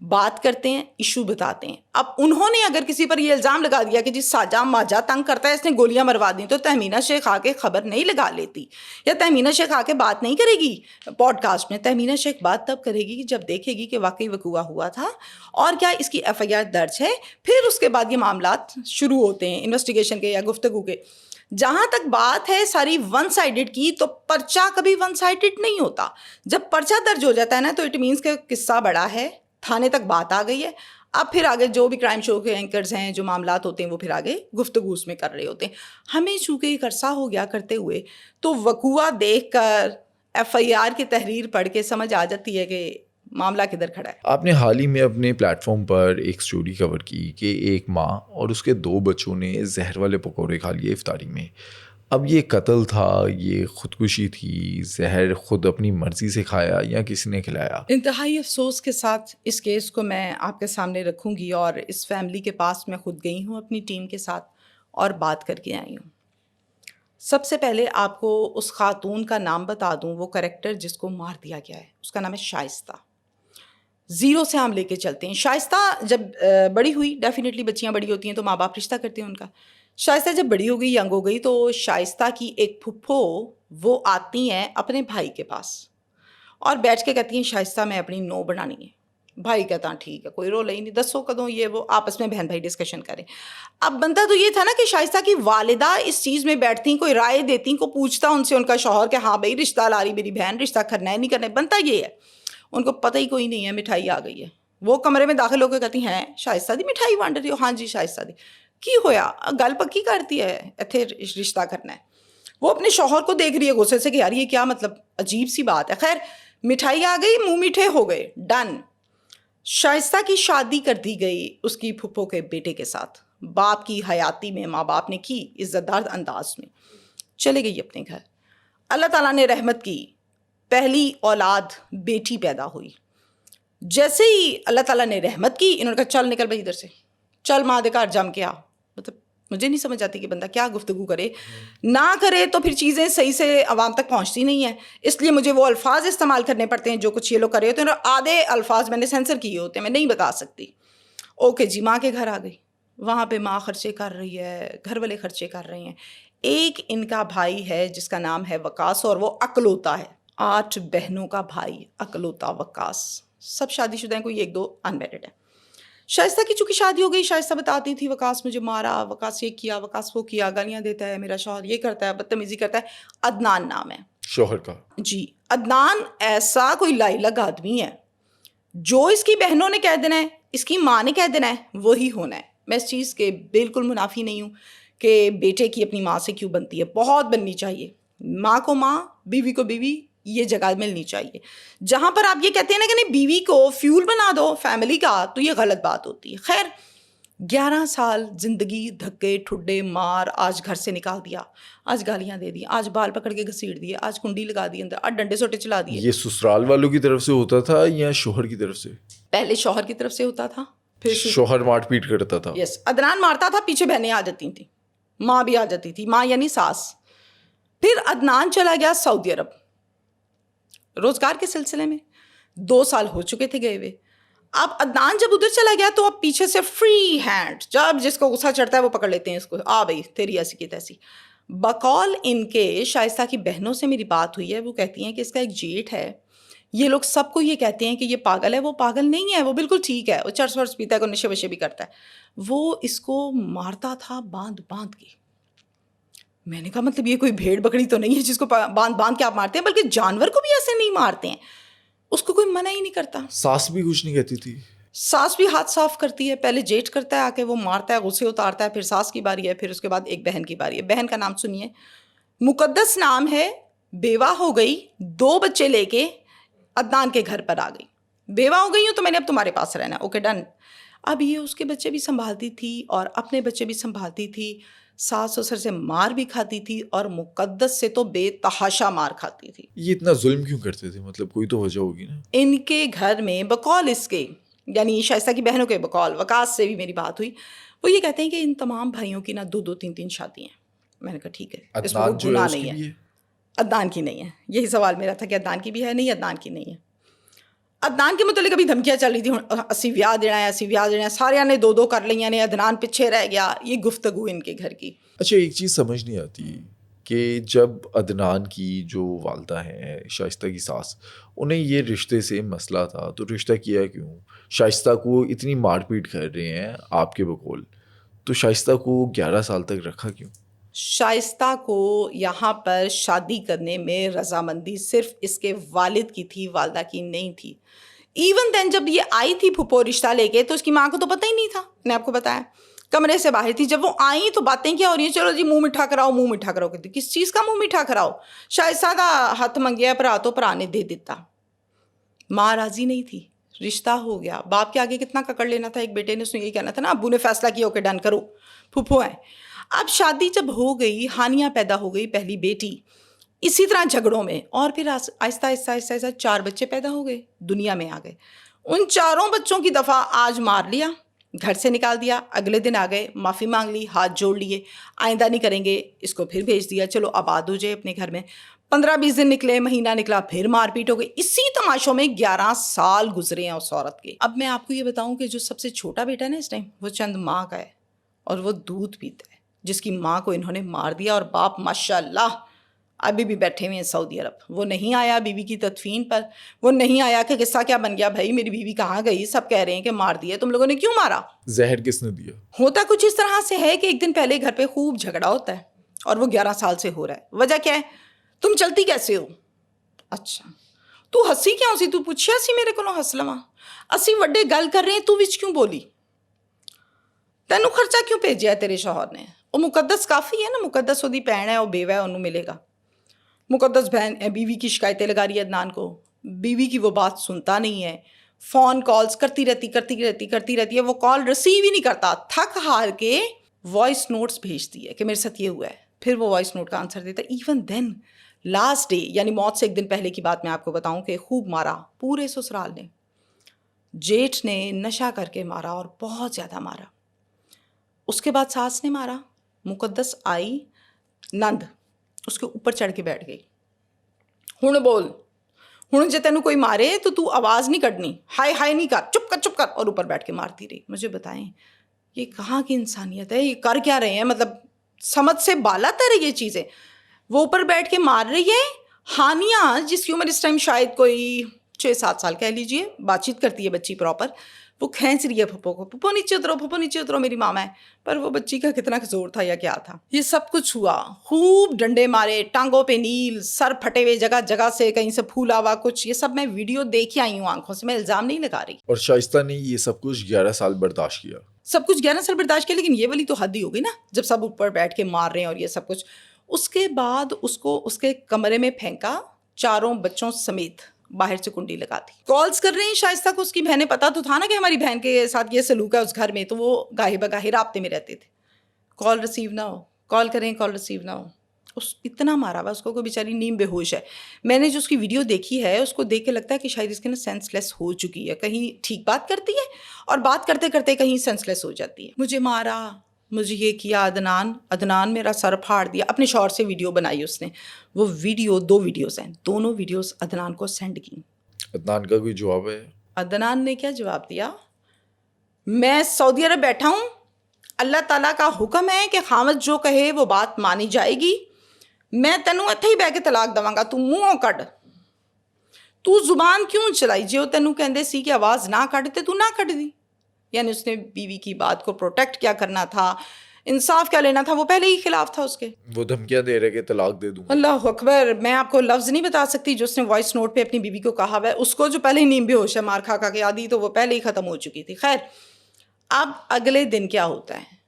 بات کرتے ہیں، ایشو بتاتے ہیں. اب انہوں نے اگر کسی پر یہ الزام لگا دیا کہ جی ساجا ماجا تنگ کرتا ہے، اس نے گولیاں مروا دی، تو تہمینہ شیخ آ کے خبر نہیں لگا لیتی، یا تہمینہ شیخ آ کے بات نہیں کرے گی پوڈ کاسٹ میں. تہمینہ شیخ بات تب کرے گی جب دیکھے گی کہ واقعی وقوع ہوا تھا اور کیا اس کی FIR درج ہے. پھر اس کے بعد یہ معاملات شروع ہوتے ہیں انویسٹیگیشن کے یا گفتگو کے. جہاں تک بات ہے ساری ون سائیڈڈ کی، تو پرچہ کبھی ون سائیڈڈ نہیں ہوتا. جب پرچہ درج ہو جاتا ہے نا، تو اٹ مینس کہ قصہ بڑا ہے، تھانے تک بات آ گئی ہے. اب پھر آگے جو بھی کرائم شو کے اینکرز ہیں، جو معاملات ہوتے ہیں، وہ پھر آگے گفتگو اس میں کر رہے ہوتے ہیں. ہمیں چونکہ ایک عرصہ ہو گیا کرتے ہوئے، تو وقوع دیکھ کر FIR کی تحریر پڑھ کے سمجھ آ جاتی ہے کہ معاملہ کدھر کھڑا ہے. آپ نے حال ہی میں اپنے پلیٹ فارم پر ایک سٹوری کور کی کہ ایک ماں اور اس کے 2 بچوں نے زہر والے پکوڑے کھا لیے افطاری میں. اب یہ قتل تھا، یہ خودکشی تھی، زہر خود اپنی مرضی سے کھایا یا کسی نے کھلایا؟ انتہائی افسوس کے ساتھ اس کیس کو میں آپ کے سامنے رکھوں گی، اور اس فیملی کے پاس میں خود گئی ہوں اپنی ٹیم کے ساتھ اور بات کر کے آئی ہوں. سب سے پہلے آپ کو اس خاتون کا نام بتا دوں، وہ کریکٹر جس کو مار دیا گیا ہے، اس کا نام ہے شائستہ. 0 سے ہم لے کے چلتے ہیں. شائستہ جب بڑی ہوئی، ڈیفینیٹلی بچیاں بڑی ہوتی ہیں تو ماں باپ رشتہ کرتے ہیں ان کا. شائستہ جب بڑی ہو گئی، ینگ ہو گئی، تو شائستہ کی ایک پھپھو وہ آتی ہیں اپنے بھائی کے پاس اور بیٹھ کے کہتی ہیں شائستہ میں اپنی نو بنانی ہے. بھائی کہتا ہوں ٹھیک ہے، کوئی رول ہی نہیں، 10 کدوں یہ وہ آپس میں بہن بھائی ڈسکشن کریں. اب بنتا تو یہ تھا نا کہ شائستہ کی والدہ اس چیز میں بیٹھتی، کوئی رائے دیتی، کو پوچھتا ان سے ان کا شوہر کہ ہاں بھائی رشتہ لا رہی میری بہن، رشتہ کرنا ہے نہیں کرنا ہے. بنتا یہ ہے، ان کو پتہ ہی کوئی نہیں ہے مٹھائی آ گئی ہے. وہ کمرے میں داخل ہو کے کہتی ہیں شائستہ دی مٹھائی وانڈ رہی ہو؟ ہاں جی شائستہ دی. کی ہویا؟ گل پکی کرتی ہے اتنے رشتہ کرنا ہے. وہ اپنے شوہر کو دیکھ رہی ہے غصے سے کہ یار یہ کیا مطلب عجیب سی بات ہے. خیر مٹھائی آ گئی، منہ میٹھے ہو گئے، ڈن. شائستہ کی شادی کر دی گئی اس کی پھپھو کے بیٹے کے ساتھ. باپ کی حیاتی میں ماں باپ نے کی عزت دار انداز میں، چلے گئی اپنے گھر. اللہ تعالیٰ نے رحمت کی، پہلی اولاد بیٹی پیدا ہوئی. جیسے ہی اللہ تعالیٰ نے رحمت کی، انہوں نے کہا چل نکل بھائی ادھر سے، چل ماں دے گھر جم کے آ. مطلب مجھے نہیں سمجھ آتی کہ بندہ کیا گفتگو کرے، نہ کرے تو پھر چیزیں صحیح سے عوام تک پہنچتی نہیں ہیں. اس لیے مجھے وہ الفاظ استعمال کرنے پڑتے ہیں جو کچھ یہ لوگ کر رہے ہوتے ہیں، اور آدھے الفاظ میں نے سینسر کیے ہوتے ہیں، میں نہیں بتا سکتی. اوکے جی، ماں کے گھر آ گئی، وہاں پہ ماں خرچے کر رہی ہے، گھر والے خرچے کر رہے ہیں. ایک ان کا بھائی ہے جس کا نام ہے وقاص، اور وہ اکلوتا ہے. 8 بہنوں کا بھائی اکلوتا وقاص، سب شادی شدہ ہیں، کوئی 1-2 انمیرڈ ہیں. شائستہ کی چونکہ شادی ہو گئی، شائستہ بتاتی تھی وقاص مجھے مارا، وقاص یہ کیا، وقاص وہ کیا، گالیاں دیتا ہے، میرا شوہر یہ کرتا ہے، بدتمیزی کرتا ہے. عدنان نام ہے شوہر کا. جی. عدنان ایسا کوئی لائلگ آدمی ہے، جو اس کی بہنوں نے کہہ دینا ہے، اس کی ماں نے کہہ دینا ہے، وہی ہونا ہے. میں اس چیز کے بالکل منافی نہیں ہوں کہ بیٹے کی اپنی ماں سے کیوں بنتی ہے، بہت بننی چاہیے. ماں کو ماں، بیوی کو بیوی، یہ جگہ ملنی چاہیے. جہاں پر آپ یہ کہتے ہیں نا کہ نہیں بیوی کو فیول بنا دو فیملی کا، تو یہ غلط بات ہوتی ہے. خیر 11 سال زندگی دھکے ٹھڈے مار، آج گھر سے نکال دیا، آج گالیاں دے دی، آج بال پکڑ کے گھسیٹ دیے، آج کنڈی لگا دی اندر، آج ڈنڈے سوٹے چلا دیے. یہ سسرال والوں کی طرف سے ہوتا تھا یا شوہر کی طرف سے؟ پہلے شوہر کی طرف سے ہوتا تھا، پھر شوہر مار پیٹ کرتا تھا. یس، عدنان مارتا تھا، پیچھے بہنیں آ جاتی تھیں، ماں بھی آ جاتی تھی، ماں یعنی ساس. پھر عدنان چلا گیا سعودی عرب. روزگار کے سلسلے میں 2 سال ہو چکے تھے گئے ہوئے. اب عدنان جب ادھر چلا گیا تو اب پیچھے سے فری ہینڈ جب جس کو غصہ چڑھتا ہے وہ پکڑ لیتے ہیں اس کو, آ بھائی تیری ایسی کی تیسی. بقول ان کے شائستہ کی بہنوں سے میری بات ہوئی ہے, وہ کہتی ہیں کہ اس کا ایک جیٹ ہے, یہ لوگ سب کو یہ کہتے ہیں کہ یہ پاگل ہے, وہ پاگل نہیں ہے, وہ بالکل ٹھیک ہے, وہ چرس ورس پیتا ہے, کوئی نشے وشے بھی کرتا ہے. وہ اس کو مارتا تھا باندھ باندھ کے. میں نے کہا مطلب یہ کوئی بھیڑ بکری تو نہیں ہے جس کو باندھ باندھ کے آپ مارتے ہیں, بلکہ جانور کو بھی ایسے نہیں مارتے ہیں, اس کو کوئی منع ہی نہیں کرتا. ساس بھی کچھ نہیں کہتی تھی؟ ساس بھی ہاتھ صاف کرتی ہے, پہلے جیٹ کرتا ہے آ کے, وہ مارتا ہے, غصے اتارتا ہے, پھر ساس کی باری ہے, پھر اس کے بعد ایک بہن کی باری ہے. بہن کا نام سنیے, مقدس نام ہے, بیوہ ہو گئی, 2 بچے لے کے عدنان کے گھر پر آ گئی. بیوہ ہو گئی ہوں تو میں نے اب تمہارے پاس رہنا ہے, اوکے ڈن. اب یہ اس کے بچے بھی سنبھالتی تھی اور اپنے بچے بھی سنبھالتی تھی, ساس سسر سے مار بھی کھاتی تھی اور مقدس سے تو بے تحاشا مار کھاتی تھی. یہ اتنا ظلم کیوں کرتے تھے؟ مطلب کوئی تو وجہ ہوگی نا. ان کے گھر میں بقول اس کے, یعنی شائستہ کی بہنوں کے بقول, وقاص سے بھی میری بات ہوئی, وہ یہ کہتے ہیں کہ ان تمام بھائیوں کی نا 2 3 شادی ہیں. میں نے کہا ٹھیک ہے, اس میں کوئی گناہ نہیں ہے. عدنان کی نہیں ہے, یہی سوال میرا تھا کہ عدنان کی بھی ہے, نہیں عدنان کی نہیں ہے. عدنان کے متعلق ابھی دھمکیاں چل رہی تھی, 80 بیاہ دینا ہے, 80 بیاہ دینا ہے, سارے نے 2 کر لیا نے, عدنان پیچھے رہ گیا. یہ گفتگو ان کے گھر کی. اچھا ایک چیز سمجھ نہیں آتی کہ جب عدنان کی جو والدہ ہیں شائستہ کی ساس, انہیں یہ رشتے سے مسئلہ تھا تو رشتہ کیا کیوں؟ شائستہ کو اتنی مار پیٹ کر رہے ہیں آپ کے بقول, تو شائستہ کو 11 سال تک رکھا کیوں؟ شائستہ کو یہاں پر شادی کرنے میں رضامندی صرف اس کے والد کی تھی, والدہ کی نہیں تھی. ایون دین جب یہ آئی تھی پھپھو رشتہ لے کے تو اس کی ماں کو تو پتہ ہی نہیں تھا, میں نے آپ کو بتایا کمرے سے باہر تھی. جب وہ آئیں تو باتیں کیا ہو رہی ہیں, چلو جی منہ میٹھا کراؤ, منہ میٹھا کراؤ. کہتی کس چیز کا منہ میٹھا کراؤ؟ شائستہ دا ہاتھ منگیا پر آتوں پر آنے دے دیتا. ماں راضی نہیں تھی, رشتہ ہو گیا. باپ کے آگے کتنا ککڑ لینا تھا ایک بیٹے نے, اس نے یہی کہنا تھا نا ابو نے فیصلہ کیا اوکے ڈن کرو, پھپھو ہیں. اب شادی جب ہو گئی, ہانیہ پیدا ہو گئی, پہلی بیٹی, اسی طرح جھگڑوں میں, اور پھر آہستہ آہستہ آہستہ آہستہ 4 بچے پیدا ہو گئے, دنیا میں آ گئے. ان 4 بچوں کی دفعہ آج مار لیا, گھر سے نکال دیا, اگلے دن آ گئے, معافی مانگ لی, ہاتھ جوڑ لیے, آئندہ نہیں کریں گے, اس کو پھر بھیج دیا, چلو آباد ہو جائے اپنے گھر میں. 15-20 دن نکلے, مہینہ نکلا, پھر مار پیٹ ہو گئی. اسی تماشوں میں 11 سال گزرے ہیں اس عورت کے. اب میں آپ کو یہ بتاؤں کہ جو سب سے چھوٹا بیٹا ہے نا اس ٹائم, وہ چند ماہ کا ہے اور وہ دودھ پیتا ہے, جس کی ماں کو انہوں نے مار دیا. اور باپ ماشاء اللہ ابھی بھی بیٹھے ہوئے ہیں سعودی عرب. وہ نہیں آیا بیوی کی تدفین پر, وہ نہیں آیا کہ قصہ کیا بن گیا بھائی, میری بیوی کہاں گئی, سب کہہ رہے ہیں کہ مار دیا. تم لوگوں نے کیوں مارا؟ زہر کس نے دیا؟ ہوتا کچھ اس طرح سے ہے کہ ایک دن پہلے گھر پہ خوب جھگڑا ہوتا ہے اور وہ 11 سال سے ہو رہا ہے. وجہ کیا ہے؟ تم چلتی کیسے ہو؟ اچھا تو ہنسی کیوں سی, تو پوچھیا سی میرے کو ہس لواں, اسی وڈے گل کر رہے ہیں, تو وچ کیوں بولی؟ تینوں خرچہ کیوں بھیجیا تیرے شوہر نے؟ وہ مقدس کافی ہے نا, مقدس وہی بہن ہے, وہ بیوہ ہے, انہوں ملے گا. مقدس بہن بیوی کی شکایتیں لگا رہی ہے عدنان کو, بیوی کی وہ بات سنتا نہیں ہے, فون کالز کرتی رہتی ہے, وہ کال ریسیو ہی نہیں کرتا. تھک ہار کے وائس نوٹس بھیجتی ہے کہ میرے ساتھ یہ ہوا ہے, پھر وہ وائس نوٹ کا آنسر دیتا ہے. ایون دین لاسٹ ڈے, یعنی موت سے ایک دن پہلے کی بات میں آپ کو بتاؤں کہ خوب مارا پورے سسرال نے. جیٹھ نے نشہ کر کے مارا اور بہت زیادہ مارا. اس کے بعد ساس نے مارا. مقدس آئی, نند اس کے اوپر چڑھ کے بیٹھ گئی. ہن بول, ہن جے تینوں کوئی مارے تو آواز نہیں کڈنی, ہائے ہائے نہیں کر, چپ کر, اور اوپر بیٹھ کے مارتی رہی. مجھے بتائیں یہ کہاں کی انسانیت ہے, یہ کر کیا رہے ہیں؟ مطلب سمجھ سے بالا تر ہے یہ چیزیں. وہ اوپر بیٹھ کے مار رہی ہے. ہانیہ جس کی عمر اس ٹائم شاید کوئی 6-7 سال کہہ لیجیے, بات چیت کرتی ہے بچی پراپر, وہ کھینچ رہی ہے پھپھو کو, پھپھو نیچے اترو میری ماما ہے. پر وہ بچی کا کتنا زور تھا یا کیا تھا. یہ سب کچھ ہوا, خوب ڈنڈے مارے, ٹانگوں پہ نیل, سر پھٹے ہوئے جگہ جگہ سے, کہیں سے پھولا ہوا کچھ. یہ سب میں ویڈیو دیکھ کے آئی ہوں آنکھوں سے, میں الزام نہیں لگا رہی. اور شائستہ نے یہ سب کچھ 11 سال برداشت کیا. سب کچھ 11 سال برداشت کیا, لیکن یہ والی تو حد ہی ہو گئی نا, جب سب اوپر بیٹھ کے مار رہے ہیں اور یہ سب کچھ. اس کے بعد اس کو اس کے کمرے میں پھینکا, 4 بچوں سمیت, باہر سے کنڈی لگا دی. کالز کر رہے ہیں شائستہ کو اس کی بہنیں, پتا تو تھا نا کہ ہماری بہن کے ساتھ یہ سلوک ہے اس گھر میں, تو وہ گاہے بگاہے رابطے میں رہتے تھے. کال ریسیو نہ ہو, کال کریں کال ریسیو نہ ہو. اس اتنا مارا ہوا اس کو, بیچاری نیم بے ہوش ہے. میں نے جو اس کی ویڈیو دیکھی ہے اس کو دیکھ کے لگتا ہے کہ شاید اس کے نا سینس لیس ہو چکی ہے, کہیں ٹھیک بات کرتی ہے اور بات کرتے کرتے کہیں سینس لیس ہو جاتی ہے. مجھے مارا, مجھے یہ کیا عدنان میرا سر پھاڑ دیا. اپنے شوہر سے ویڈیو بنائی اس نے. وہ ویڈیو 2 ویڈیوز ہیں, دونوں ویڈیوز عدنان کو سینڈ کی. عدنان کا کوئی جواب ہے؟ عدنان نے کیا جواب دیا, میں سعودی عرب بیٹھا ہوں, اللہ تعالیٰ کا حکم ہے کہ خامد جو کہے وہ بات مانی جائے گی, میں تینوں اتھے ہی بہ کے طلاق دواں گا, تو منہوں کڈ, تو زبان کیوں چلائی, جو تینوں کہندے سی کہ آواز نہ کڈتے تو نہ کڈ دی. یعنی اس نے بیوی کی بات کو پروٹیکٹ کیا کرنا تھا, انصاف کیا لینا تھا, وہ پہلے ہی خلاف تھا اس کے. وہ دھمکیاں دے رہے کہ طلاق دے دوں. اللہ اکبر, میں آپ کو لفظ نہیں بتا سکتی جو اس نے وائس نوٹ پہ اپنی بیوی کو کہا ہوا ہے. اس کو جو پہلے ہی نیم بے ہوش ہے, مار کھا کے آدھی, تو وہ پہلے ہی ختم ہو چکی تھی. خیر, اب اگلے دن کیا ہوتا ہے,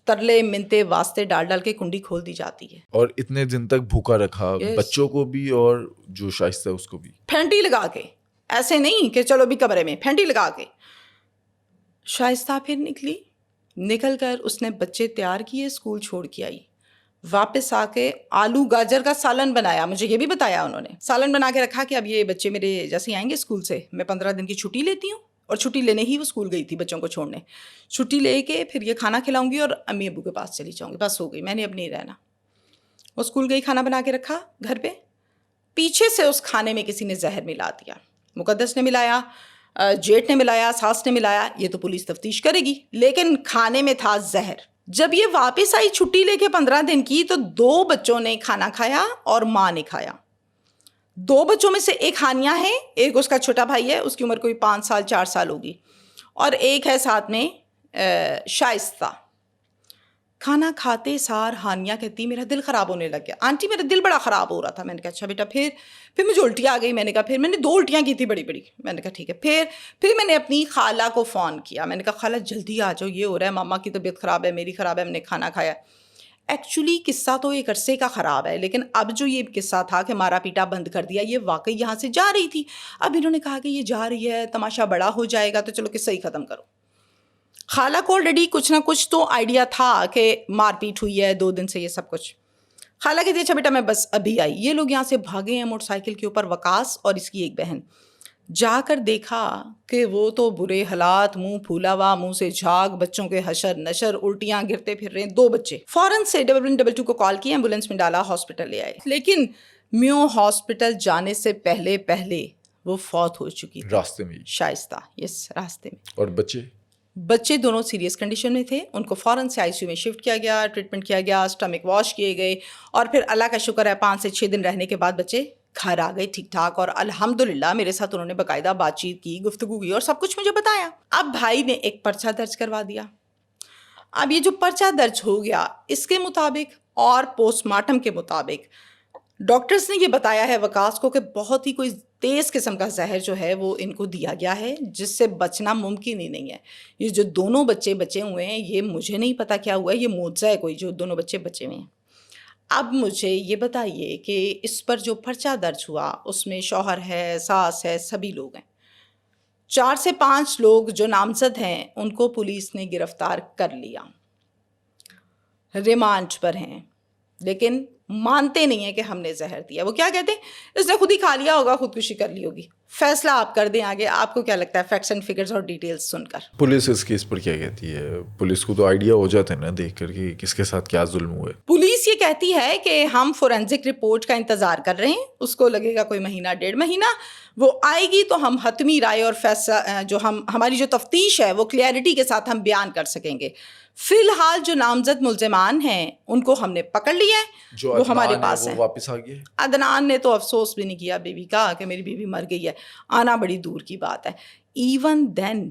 ترلے منتے واسطے ڈال ڈال کے کنڈی کھول دی جاتی ہے. اور اتنے دن تک بھوکا رکھا, بچوں کو بھی اور جو شائستہ اس کو بھی, پھینٹی لگا کے. ایسے نہیں کہ چلو بھی کمرے میں, پھینٹی لگا کے. شائستہ پھر نکل کر اس نے بچے تیار کیے, اسکول چھوڑ کے آئی. واپس آ کے آلو گاجر کا سالن بنایا. مجھے یہ بھی بتایا انہوں نے, سالن بنا کے رکھا کہ اب یہ بچے میرے جیسے ہی آئیں گے اسکول سے, میں 15 دن کی چھٹی لیتی ہوں. اور چھٹی لینے ہی وہ اسکول گئی تھی بچوں کو چھوڑنے. چھٹی لے کے پھر یہ کھانا کھلاؤں گی اور امی ابو کے پاس چلی جاؤں گی, بس ہو گئی, میں نے اب نہیں رہنا. وہ اسکول گئی, کھانا بنا کے رکھا گھر پہ, پیچھے سے اس کھانے میں کسی نے زہر ملا دیا. مقدس نے ملایا, جیٹ نے ملایا, ساس نے ملایا, یہ تو پولیس تفتیش کرے گی, لیکن کھانے میں تھا زہر. جب یہ واپس آئی چھٹی لے کے 15 دن کی, تو 2 بچوں نے کھانا کھایا اور ماں نے کھایا. 2 بچوں میں سے ایک ہانیہ ہے, ایک اس کا چھوٹا بھائی ہے, اس کی عمر کوئی 5 سال 4 سال ہوگی, اور ایک ہے ساتھ میں شائستہ. کھانا کھاتے سار ہانیہ کہتی میرا دل خراب ہونے لگ گیا, آنٹی میرا دل بڑا خراب ہو رہا تھا. میں نے کہا اچھا بیٹا, پھر مجھے الٹی آ گئی. میں نے کہا پھر میں نے 2 الٹیاں کی تھی بڑی بڑی. میں نے کہا ٹھیک ہے. پھر میں نے اپنی خالہ کو فون کیا. میں نے کہا خالہ جلدی آ جاؤ, یہ ہو رہا ہے, ماما کی طبیعت خراب ہے, میری خراب ہے, ہم نے کھانا کھایا. ایکچولی قصہ تو ایک عرصے کا خراب ہے, لیکن اب جو یہ قصہ تھا کہ مارا پیٹا بند کر دیا, یہ واقعی یہاں سے جا رہی تھی. اب انہوں نے کہا کہ یہ جا رہی ہے, تماشا بڑا ہو جائے گا, تو چلو قصہ ہی ختم کرو. خالہ کو آلریڈی کچھ نہ کچھ تو آئیڈیا تھا کہ مار پیٹ ہوئی ہے 2 دن سے, یہ سب کچھ. خالہ کہتی اچھا بیٹا میں بس ابھی آئی. یہ لوگ یہاں سے بھاگے ہیں موٹر سائیکل کے اوپر, وقاص اور اس کی ایک بہن. جا کر دیکھا کہ وہ تو برے حالات, منہ پھولا ہوا, منہ سے جھاگ, بچوں کے حشر نشر, الٹیاں, گرتے پھر رہے 2 بچے. فوراً سے 1122 کو کال کی, ایمبولینس میں ڈالا, ہاسپٹل لے آئے. لیکن میو ہاسپٹل جانے سے پہلے وہ فوت ہو چکی تھی راستے میں. شائستہ, یس, راستے میں. اور بچے دونوں سیریس کنڈیشن میں تھے. ان کو فوراً سے ICU میں شفٹ کیا گیا, ٹریٹمنٹ کیا گیا, اسٹمک واش کیے گئے, اور پھر اللہ کا شکر ہے 5 سے 6 دن رہنے کے بعد بچے گھر آ گئے ٹھیک ٹھاک. اور الحمدللہ میرے ساتھ انہوں نے باقاعدہ بات چیت کی, گفتگو کی, اور سب کچھ مجھے بتایا. اب بھائی نے ایک پرچہ درج کروا دیا. اب یہ جو پرچہ درج ہو گیا, اس کے مطابق اور پوسٹ مارٹم کے مطابق ڈاکٹرز نے یہ بتایا ہے وقاص کو کہ بہت ہی کوئی تیز قسم کا زہر جو ہے وہ ان کو دیا گیا ہے, جس سے بچنا ممکن ہی نہیں ہے. یہ جو دونوں بچے بچے ہوئے ہیں, یہ مجھے نہیں پتا کیا ہوا ہے, یہ معجزہ ہے کوئی جو دونوں بچے بچے ہوئے ہیں. اب مجھے یہ بتائیے کہ اس پر جو پرچہ درج ہوا اس میں شوہر ہے, ساس ہے, سبھی لوگ ہیں. 4 سے 5 لوگ جو نامزد ہیں ان کو پولیس نے گرفتار کر لیا, ریمانڈ پر ہیں, لیکن مانتے نہیں ہیں کہ ہم نے زہر دیا. وہ کیا کہتے ہیں, اس نے خود ہی کھا لیا ہوگا, خودکشی کر لی ہوگی. فیصلہ آپ کر دیں آگے, آپ کو کیا لگتا ہے فیکٹس اینڈ فگرز اور ڈیٹیلز سن کر؟ پولیس اس کیس پر کیا کہتی ہے؟ پولیس کو تو آئیڈیا ہو جاتا ہے نا دیکھ کر کہ کس کے ساتھ کیا ظلم ہوا ہے. پولیس یہ کہتی ہے کہ ہم فورینزک رپورٹ کا انتظار کر رہے ہیں, اس کو لگے گا کوئی مہینہ 1.5 مہینہ, وہ آئے گی تو ہم حتمی رائے اور فیصلہ جو ہماری جو تفتیش ہے وہ کلیئرٹی کے ساتھ ہم بیان کر سکیں گے. فی الحال جو نامزد ملزمان ہیں ان کو ہم نے پکڑ لیا ہے, جو وہ ہمارے پاس ہیں. واپس آ گئے. عدنان نے تو افسوس بھی نہیں کیا بیوی کا کہ میری بیوی مر گئی ہے, آنا بڑی دور کی بات ہے. ایون دین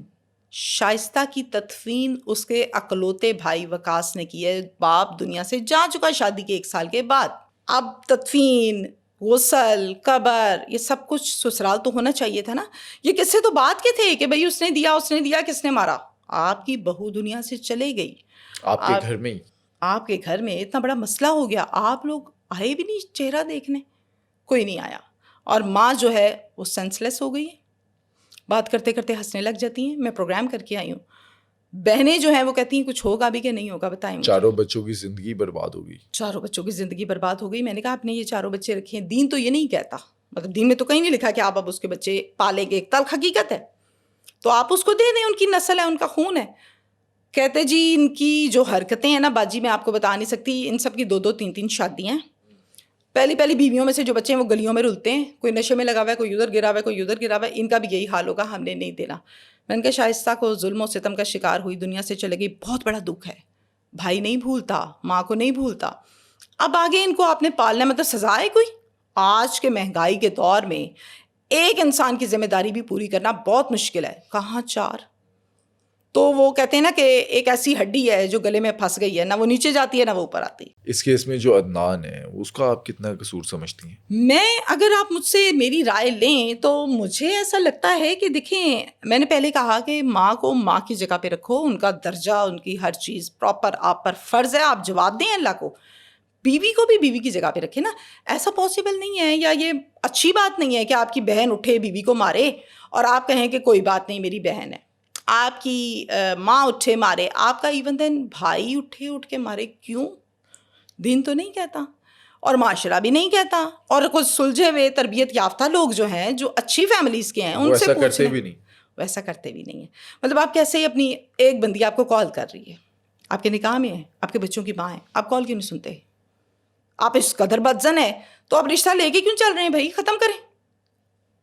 شائستہ کی تدفین اس کے اکلوتے بھائی وقاص نے کی ہے. باپ دنیا سے جا چکا شادی کے 1 سال کے بعد. اب تدفین, غسل, قبر, یہ سب کچھ سسرال تو ہونا چاہیے تھا نا. یہ قصے تو بات کے تھے کہ بھائی اس نے دیا, کس نے مارا. آپ کی بہو دنیا سے چلے گئی, آپ کے گھر میں ہی, آپ کے گھر میں اتنا بڑا مسئلہ ہو گیا, آپ لوگ آئے بھی نہیں چہرہ دیکھنے, کوئی نہیں آیا. اور ماں جو ہے وہ سینس لیس ہو گئی ہے, بات کرتے کرتے ہنسنے لگ جاتی ہیں. میں پروگرام کر کے آئی ہوں. بہنیں جو ہیں وہ کہتی ہیں کچھ ہوگا بھی کہ نہیں ہوگا, بتائیں. 4 بچوں کی زندگی برباد ہو گئی. 4 بچوں کی زندگی برباد ہو گئی. میں نے کہا آپ نے یہ 4 بچے رکھے ہیں, دین تو یہ نہیں کہتا, مطلب دین میں تو کہیں نہیں لکھا کہ آپ اب اس کے بچے پالیں گے, ایک تلخ حقیقت ہے. تو آپ اس کو دے دیں, ان کی نسل ہے, ان کا خون ہے. کہتے جی ان کی جو حرکتیں ہیں نا باجی میں آپ کو بتا نہیں سکتی. ان سب کی 2 3 شادیاں ہیں. پہلی بیویوں میں سے جو بچے ہیں وہ گلیوں میں رلتے ہیں, کوئی نشے میں لگا ہوا ہے, کوئی ادھر گرا ہوا ہے, کوئی ادھر گرا ہوا ہے. ان کا بھی یہی حال ہوگا, ہم نے نہیں دینا. میں نے کہا شائستہ کو ظلم و ستم کا شکار ہوئی دنیا سے چلے گئی, بہت بڑا دکھ ہے. بھائی نہیں بھولتا, ماں کو نہیں بھولتا. اب آگے ان کو آپ نے پالنا, مطلب سزا ہے کوئی؟ آج کے مہنگائی کے دور میں ایک انسان کی ذمہ داری بھی پوری کرنا بہت مشکل ہے, کہاں 4. تو وہ کہتے ہیں نا کہ ایک ایسی ہڈی ہے جو گلے میں پھنس گئی ہے, نہ وہ نیچے جاتی ہے نہ وہ اوپر آتی. اس کیس میں جو عدنان ہے اس کا آپ کتنا قصور سمجھتی ہیں؟ میں اگر آپ مجھ سے میری رائے لیں تو مجھے ایسا لگتا ہے کہ دیکھیں, میں نے پہلے کہا کہ ماں کو ماں کی جگہ پہ رکھو, ان کا درجہ, ان کی ہر چیز پراپر آپ پر فرض ہے, آپ جواب دیں اللہ کو. بیوی کو بھی بیوی کی جگہ پہ رکھے نا. ایسا پاسبل نہیں ہے, یا یہ اچھی بات نہیں ہے کہ آپ کی بہن اٹھے بیوی کو مارے اور آپ کہیں کہ کوئی بات نہیں میری بہن ہے. آپ کی ماں اٹھے مارے, آپ کا ایون دین بھائی اٹھ کے مارے, کیوں؟ دین تو نہیں کہتا اور معاشرہ بھی نہیں کہتا, اور کچھ سلجھے ہوئے تربیت یافتہ لوگ جو ہیں, جو اچھی فیملیز کے ہیں, ان سے کرتے بھی نہیں, ویسا کرتے بھی نہیں ہیں. مطلب آپ کیسے اپنی ایک بندی آپ کو کال کر رہی ہے, آپ کے نکاح میں ہے, آپ کے بچوں کی ماں ہے, آپ کال کیوں نہیں سنتے؟ آپ اس قدر بدزن ہے تو آپ رشتہ لے کے کیوں چل رہے ہیں بھائی؟ ختم کریں.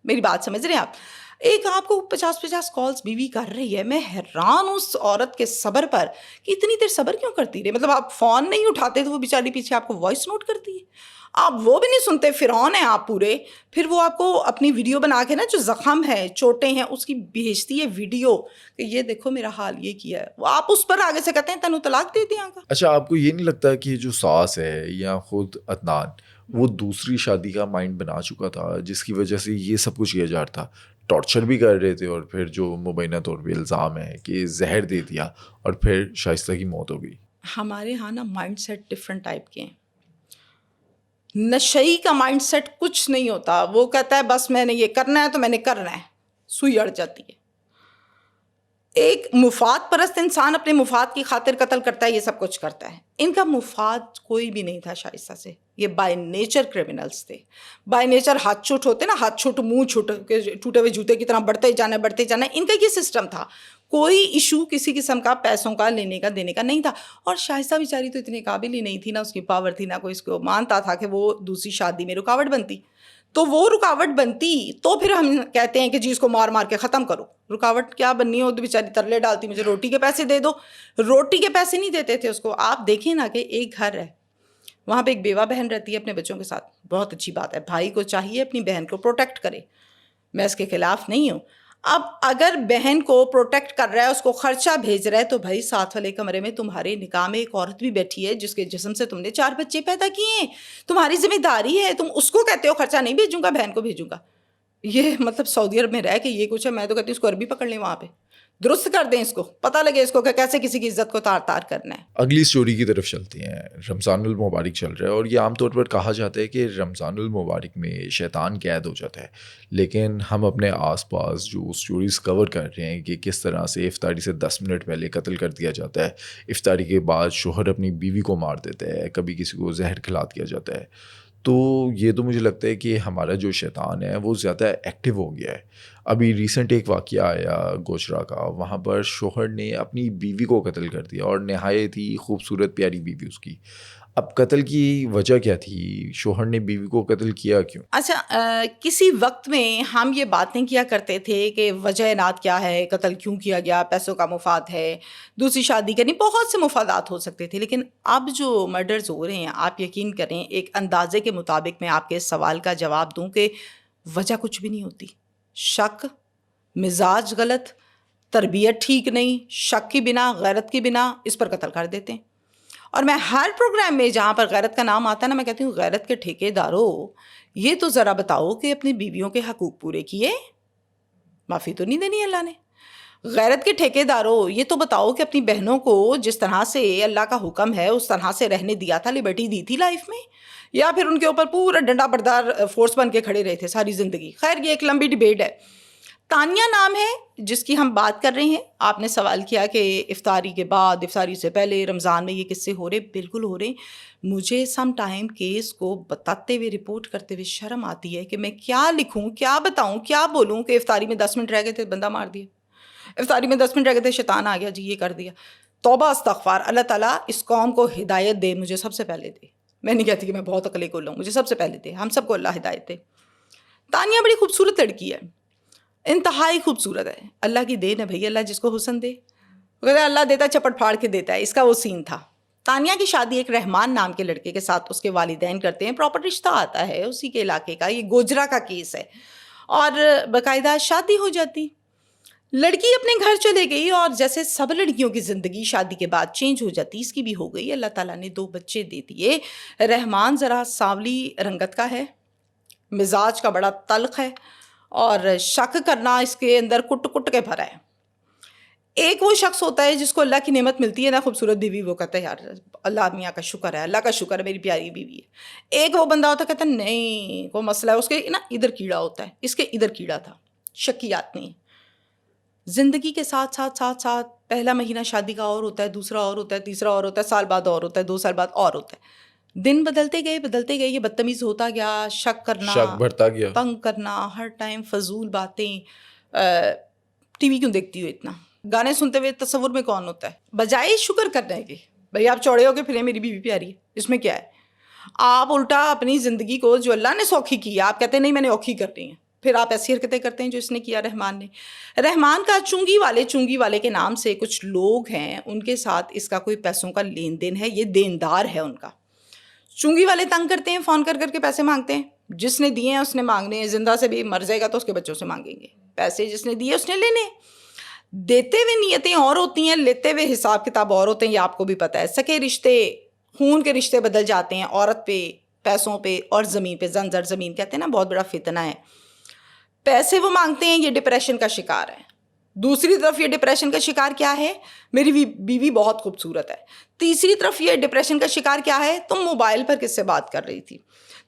میری بات سمجھ رہے ہیں آپ؟ ایک آپ کو 50 کالز بیوی کر رہی ہے. میں حیران ہوں اس عورت کے صبر پر کہ اتنی دیر صبر کیوں کرتی رہے. مطلب آپ فون نہیں اٹھاتے تو وہ بیچاری پیچھے آپ کو وائس نوٹ کرتی ہے, آپ وہ بھی نہیں سنتے. فرعون ہیں آپ پورے. پھر وہ آپ کو اپنی ویڈیو بنا کے نا, جو زخم ہے, چوٹیں ہیں, اس کی بھیجتی ہے ویڈیو کہ یہ دیکھو میرا حال یہ کیا ہے. وہ آپ اس پر آگے سے کہتے ہیں تنو طلاق دے دیا کا. اچھا آپ کو یہ نہیں لگتا کہ جو ساس ہے یا خود عدنان وہ دوسری شادی کا مائنڈ بنا چکا تھا, جس کی وجہ سے یہ سب کچھ کیا جا رہا تھا, ٹارچر بھی کر رہے تھے, اور پھر جو مبینہ طور پہ الزام ہے کہ زہر دے دیا اور پھر شائستہ کی موت ہو گئی. ہمارے ہاں نا مائنڈ سیٹ ڈفرینٹ ٹائپ کے ہیں. نشئی کا مائنڈ سیٹ کچھ نہیں ہوتا, وہ کہتا ہے بس میں نے یہ کرنا ہے تو میں نے کرنا ہے, سوئی اڑ جاتی ہے. ایک مفاد پرست انسان اپنے مفاد کی خاطر قتل کرتا ہے, یہ سب کچھ کرتا ہے. ان کا مفاد کوئی بھی نہیں تھا شائستہ سے. یہ بائی نیچر کرمنلز تھے, بائی نیچر ہاتھ چھوٹ ہوتے نا, ہاتھ چھوٹ منہ چھوٹ کے ٹوٹے ہوئے جوتے کی طرح بڑھتے جانا. ان کا یہ سسٹم تھا. کوئی ایشو کسی قسم کا پیسوں کا لینے کا دینے کا نہیں تھا. اور شائستہ بیچاری تو اتنی قابل ہی نہیں تھی, نہ اس کی پاور تھی, نہ کوئی اس کو مانتا تھا کہ وہ دوسری شادی میں رکاوٹ بنتی. تو وہ رکاوٹ بنتی تو پھر ہم کہتے ہیں کہ جی اس کو مار مار کے ختم کرو. رکاوٹ کیا بننی ہو تو بیچاری ترلے ڈالتی, مجھے روٹی کے پیسے دے دو. روٹی کے پیسے نہیں دیتے تھے اس کو. آپ دیکھیں نا کہ ایک گھر ہے, وہاں پہ ایک بیوہ بہن رہتی ہے اپنے بچوں کے ساتھ, بہت اچھی بات ہے. بھائی کو چاہیے اپنی بہن کو پروٹیکٹ کرے, میں اس کے خلاف نہیں ہوں. اب اگر بہن کو پروٹیکٹ کر رہا ہے, اس کو خرچہ بھیج رہا ہے, تو بھائی ساتھ والے کمرے میں تمہارے نکاح میں ایک عورت بھی بیٹھی ہے جس کے جسم سے تم نے 4 بچے پیدا کیے ہیں, تمہاری ذمہ داری ہے. تم اس کو کہتے ہو خرچہ نہیں بھیجوں گا, بہن کو بھیجوں گا. یہ مطلب سعودی عرب میں رہ کے یہ کچھ ہے. میں تو کہتی ہوں اس کو عربی پکڑ لیں, وہاں پہ درست کر دیں, اس کو پتہ لگے اس کو کہ کیسے کسی کی عزت کو تار تار کرنا ہے. اگلی سٹوری کی طرف چلتے ہیں. رمضان المبارک چل رہا ہے, اور یہ عام طور پر کہا جاتا ہے کہ رمضان المبارک میں شیطان قید ہو جاتا ہے. لیکن ہم اپنے آس پاس جو سٹوریز کور کر رہے ہیں کہ کس طرح سے افطاری سے 10 منٹ پہلے قتل کر دیا جاتا ہے, افطاری کے بعد شوہر اپنی بیوی کو مار دیتا ہے, کبھی کسی کو زہر کھلا دیا جاتا ہے. تو یہ تو مجھے لگتا ہے کہ ہمارا جو شیطان ہے وہ زیادہ ایکٹیو ہو گیا ہے. ابھی ریسنٹ ایک واقعہ آیا گوجرا کا, وہاں پر شوہر نے اپنی بیوی کو قتل کر دیا, اور نہایت ہی خوبصورت پیاری بیوی اس کی. اب قتل کی وجہ کیا تھی؟ شوہر نے بیوی کو قتل کیا کیوں؟ اچھا, کسی وقت میں ہم یہ باتیں کیا کرتے تھے کہ وجہ انات کیا ہے, قتل کیوں کیا گیا, پیسوں کا مفاد ہے, دوسری شادی کرنی, بہت سے مفادات ہو سکتے تھے. لیکن اب جو مرڈرز ہو رہے ہیں, آپ یقین کریں, ایک اندازے کے مطابق میں آپ کے سوال کا جواب دوں کہ وجہ کچھ بھی نہیں ہوتی. شک, مزاج غلط, تربیت ٹھیک نہیں, شک کی بنا, غیرت کی بنا اس پر قتل کر دیتے ہیں. اور میں ہر پروگرام میں جہاں پر غیرت کا نام آتا ہے نا, میں کہتی ہوں غیرت کے ٹھیکے دارو, یہ تو ذرا بتاؤ کہ اپنی بیویوں کے حقوق پورے کیے؟ معافی تو نہیں دینی اللہ نے. غیرت کے ٹھیکے دارو, یہ تو بتاؤ کہ اپنی بہنوں کو جس طرح سے اللہ کا حکم ہے اس طرح سے رہنے دیا تھا, لبرٹی دی تھی لائف میں, یا پھر ان کے اوپر پورا ڈنڈا بردار فورس بن کے کھڑے رہے تھے ساری زندگی. خیر یہ ایک لمبی ڈیبیٹ ہے. تانیہ نام ہے جس کی ہم بات کر رہے ہیں. آپ نے سوال کیا کہ افطاری کے بعد, افطاری سے پہلے, رمضان میں یہ قصے ہو رہے. بالکل ہو رہے. مجھے سم ٹائم کیس کو بتاتے ہوئے, رپورٹ کرتے ہوئے شرم آتی ہے کہ میں کیا لکھوں, کیا بتاؤں, کیا بولوں کہ افطاری میں 10 منٹ رہ گئے تھے بندہ مار دیا, افطاری میں 10 منٹ رہ گئے تھے شیطان آ گیا جی یہ کر دیا. توبہ استغفار, اللہ تعالیٰ اس قوم کو ہدایت دے, مجھے سب سے پہلے دے. میں نہیں کہتی کہ میں بہت عقل کو لوں, مجھے سب سے پہلے دے, ہم سب کو اللہ ہدایت دے. تانیہ بڑی خوبصورت لڑکی ہے, انتہائی خوبصورت ہے, اللہ کی دین ہے بھائی, اللہ جس کو حسن دے, اللہ دیتا چپٹ پھاڑ کے دیتا ہے, اس کا وہ سین تھا. تانیہ کی شادی ایک رحمان نام کے لڑکے کے ساتھ اس کے والدین کرتے ہیں, پراپر رشتہ آتا ہے اسی کے علاقے کا, یہ گوجرا کا کیس ہے, اور باقاعدہ شادی ہو جاتی. لڑکی اپنے گھر چلے گئی, اور جیسے سب لڑکیوں کی زندگی شادی کے بعد چینج ہو جاتی, اس کی بھی ہو گئی. اللہ تعالیٰ نے 2 بچے دے دیے. رحمان ذرا سانولی رنگت کا ہے, مزاج کا بڑا تلخ ہے, اور شک کرنا اس کے اندر کٹ کٹ کے بھرا ہے. ایک وہ شخص ہوتا ہے جس کو اللہ کی نعمت ملتی ہے نا, خوبصورت بیوی, وہ کہتا ہے یار اللہ میاں کا شکر ہے, اللہ کا شکر ہے میری پیاری بیوی ہے. ایک وہ بندہ ہوتا ہے کہتا ہے نہیں کوئی مسئلہ ہے, اس کے نا ادھر کیڑا ہوتا ہے, اس کے ادھر کیڑا تھا, شکیات نہیں. زندگی کے ساتھ ساتھ ساتھ ساتھ پہلا مہینہ شادی کا اور ہوتا ہے, دوسرا اور ہوتا ہے, تیسرا اور ہوتا ہے, سال بعد اور ہوتا ہے, 2 سال بعد اور ہوتا ہے. دن بدلتے گئے, یہ بدتمیز ہوتا گیا, شک کرنا, شک بڑھتا گیا, تنگ کرنا, ہر ٹائم فضول باتیں. ٹی وی کیوں دیکھتی ہو اتنا, گانے سنتے ہوئے تصور میں کون ہوتا ہے, بجائے شکر کرنے کے بھائی آپ چوڑے ہو کے پھرے میری بیوی پیاری ہے, اس میں کیا ہے. آپ الٹا اپنی زندگی کو جو اللہ نے سوکھی کی ہے, آپ کہتے ہیں نہیں میں نے اوکھی کرنی ہے, پھر آپ ایسی حرکتیں کرتے ہیں جو اس نے کیا رحمان نے. رحمان کا چنگی والے کے نام سے کچھ لوگ ہیں, ان کے ساتھ اس کا کوئی پیسوں کا لین دین ہے, یہ دیندار ہے ان کا. چنگی والے تنگ کرتے ہیں, فون کر کے پیسے مانگتے ہیں, جس نے دیے ہیں اس نے مانگنے ہیں, زندہ سے بھی مر جائے گا تو اس کے بچوں سے مانگیں گے پیسے, جس نے دیے اس نے لینے. دیتے ہوئے نیتیں اور ہوتی ہیں, لیتے ہوئے حساب کتاب اور ہوتے ہیں, یہ آپ کو بھی پتہ ہے. سکے رشتے, خون کے رشتے بدل جاتے ہیں عورت پہ, پیسوں پہ, اور زمین پہ. زنجر زمین کہتے ہیں نا, بہت بڑا فتنہ ہے. پیسے وہ مانگتے ہیں, یہ ڈپریشن کا شکار ہے. دوسری طرف یہ ڈپریشن کا شکار کیا ہے, میری بیوی بہت خوبصورت ہے. تیسری طرف یہ ڈپریشن کا شکار کیا ہے, تم موبائل پر کس سے بات کر رہی تھی,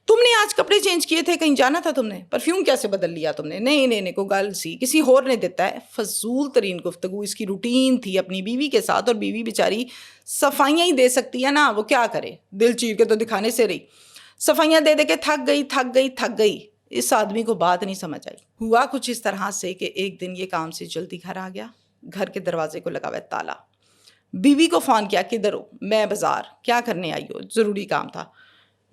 تم نے آج کپڑے چینج کیے تھے, کہیں جانا تھا تم نے, پرفیوم کیسے بدل لیا تم نے, نہیں کوئی گل سی, کسی اور نے دیتا ہے. فضول ترین گفتگو اس کی روٹین تھی اپنی بیوی کے ساتھ. اور بیوی بیچاری صفائیاں ہی دے سکتی ہے نا, وہ کیا کرے, دل چیر کے تو دکھانے سے رہی, صفائیاں دے کے تھک گئی. اس آدمی کو بات نہیں سمجھ آئی. ہوا کچھ اس طرح سے کہ ایک دن یہ کام سے جلدی گھر آ گیا, گھر کے دروازے کو لگا ہوا ہے تالا. بیوی کو فون کیا, کدھر ہو, میں بازار. کیا کرنے آئی ہو, ضروری کام تھا.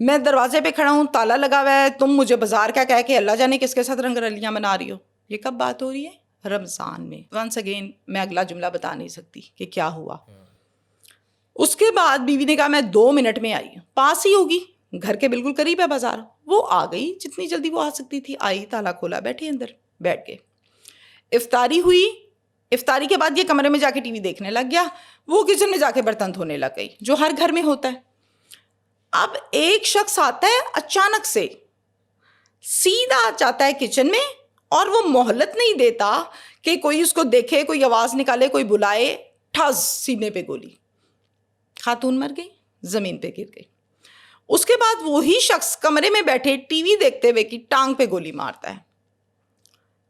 میں دروازے پہ کھڑا ہوں, تالا لگا ہوا ہے, تم مجھے بازار کا کہہ کے اللہ جانے کس کے ساتھ رنگ رلیاں بنا رہی ہو. یہ کب بات ہو رہی ہے, رمضان میں. ونس اگین میں اگلا جملہ بتا نہیں سکتی کہ کیا ہوا. اس کے بعد بیوی نے کہا میں 2 منٹ میں آئی, پاس ہی ہوگی, گھر کے بالکل قریب ہے بازار. وہ آ گئی جتنی جلدی وہ آ سکتی تھی, آئی, تالا کھولا, بیٹھی اندر, بیٹھ گئے. افطاری ہوئی, افطاری کے بعد یہ کمرے میں جا کے ٹی وی دیکھنے لگ گیا, وہ کچن میں جا کے برتن دھونے لگ گئی, جو ہر گھر میں ہوتا ہے. اب ایک شخص آتا ہے اچانک سے, سیدھا جاتا ہے کچن میں, اور وہ مہلت نہیں دیتا کہ کوئی اس کو دیکھے, کوئی آواز نکالے, کوئی بلائے, ٹھس, سینے پہ گولی. خاتون مر گئی, زمین پہ گر گئی. اس کے بعد وہی شخص کمرے میں بیٹھے ٹی وی دیکھتے ہوئے کی ٹانگ پہ گولی مارتا ہے.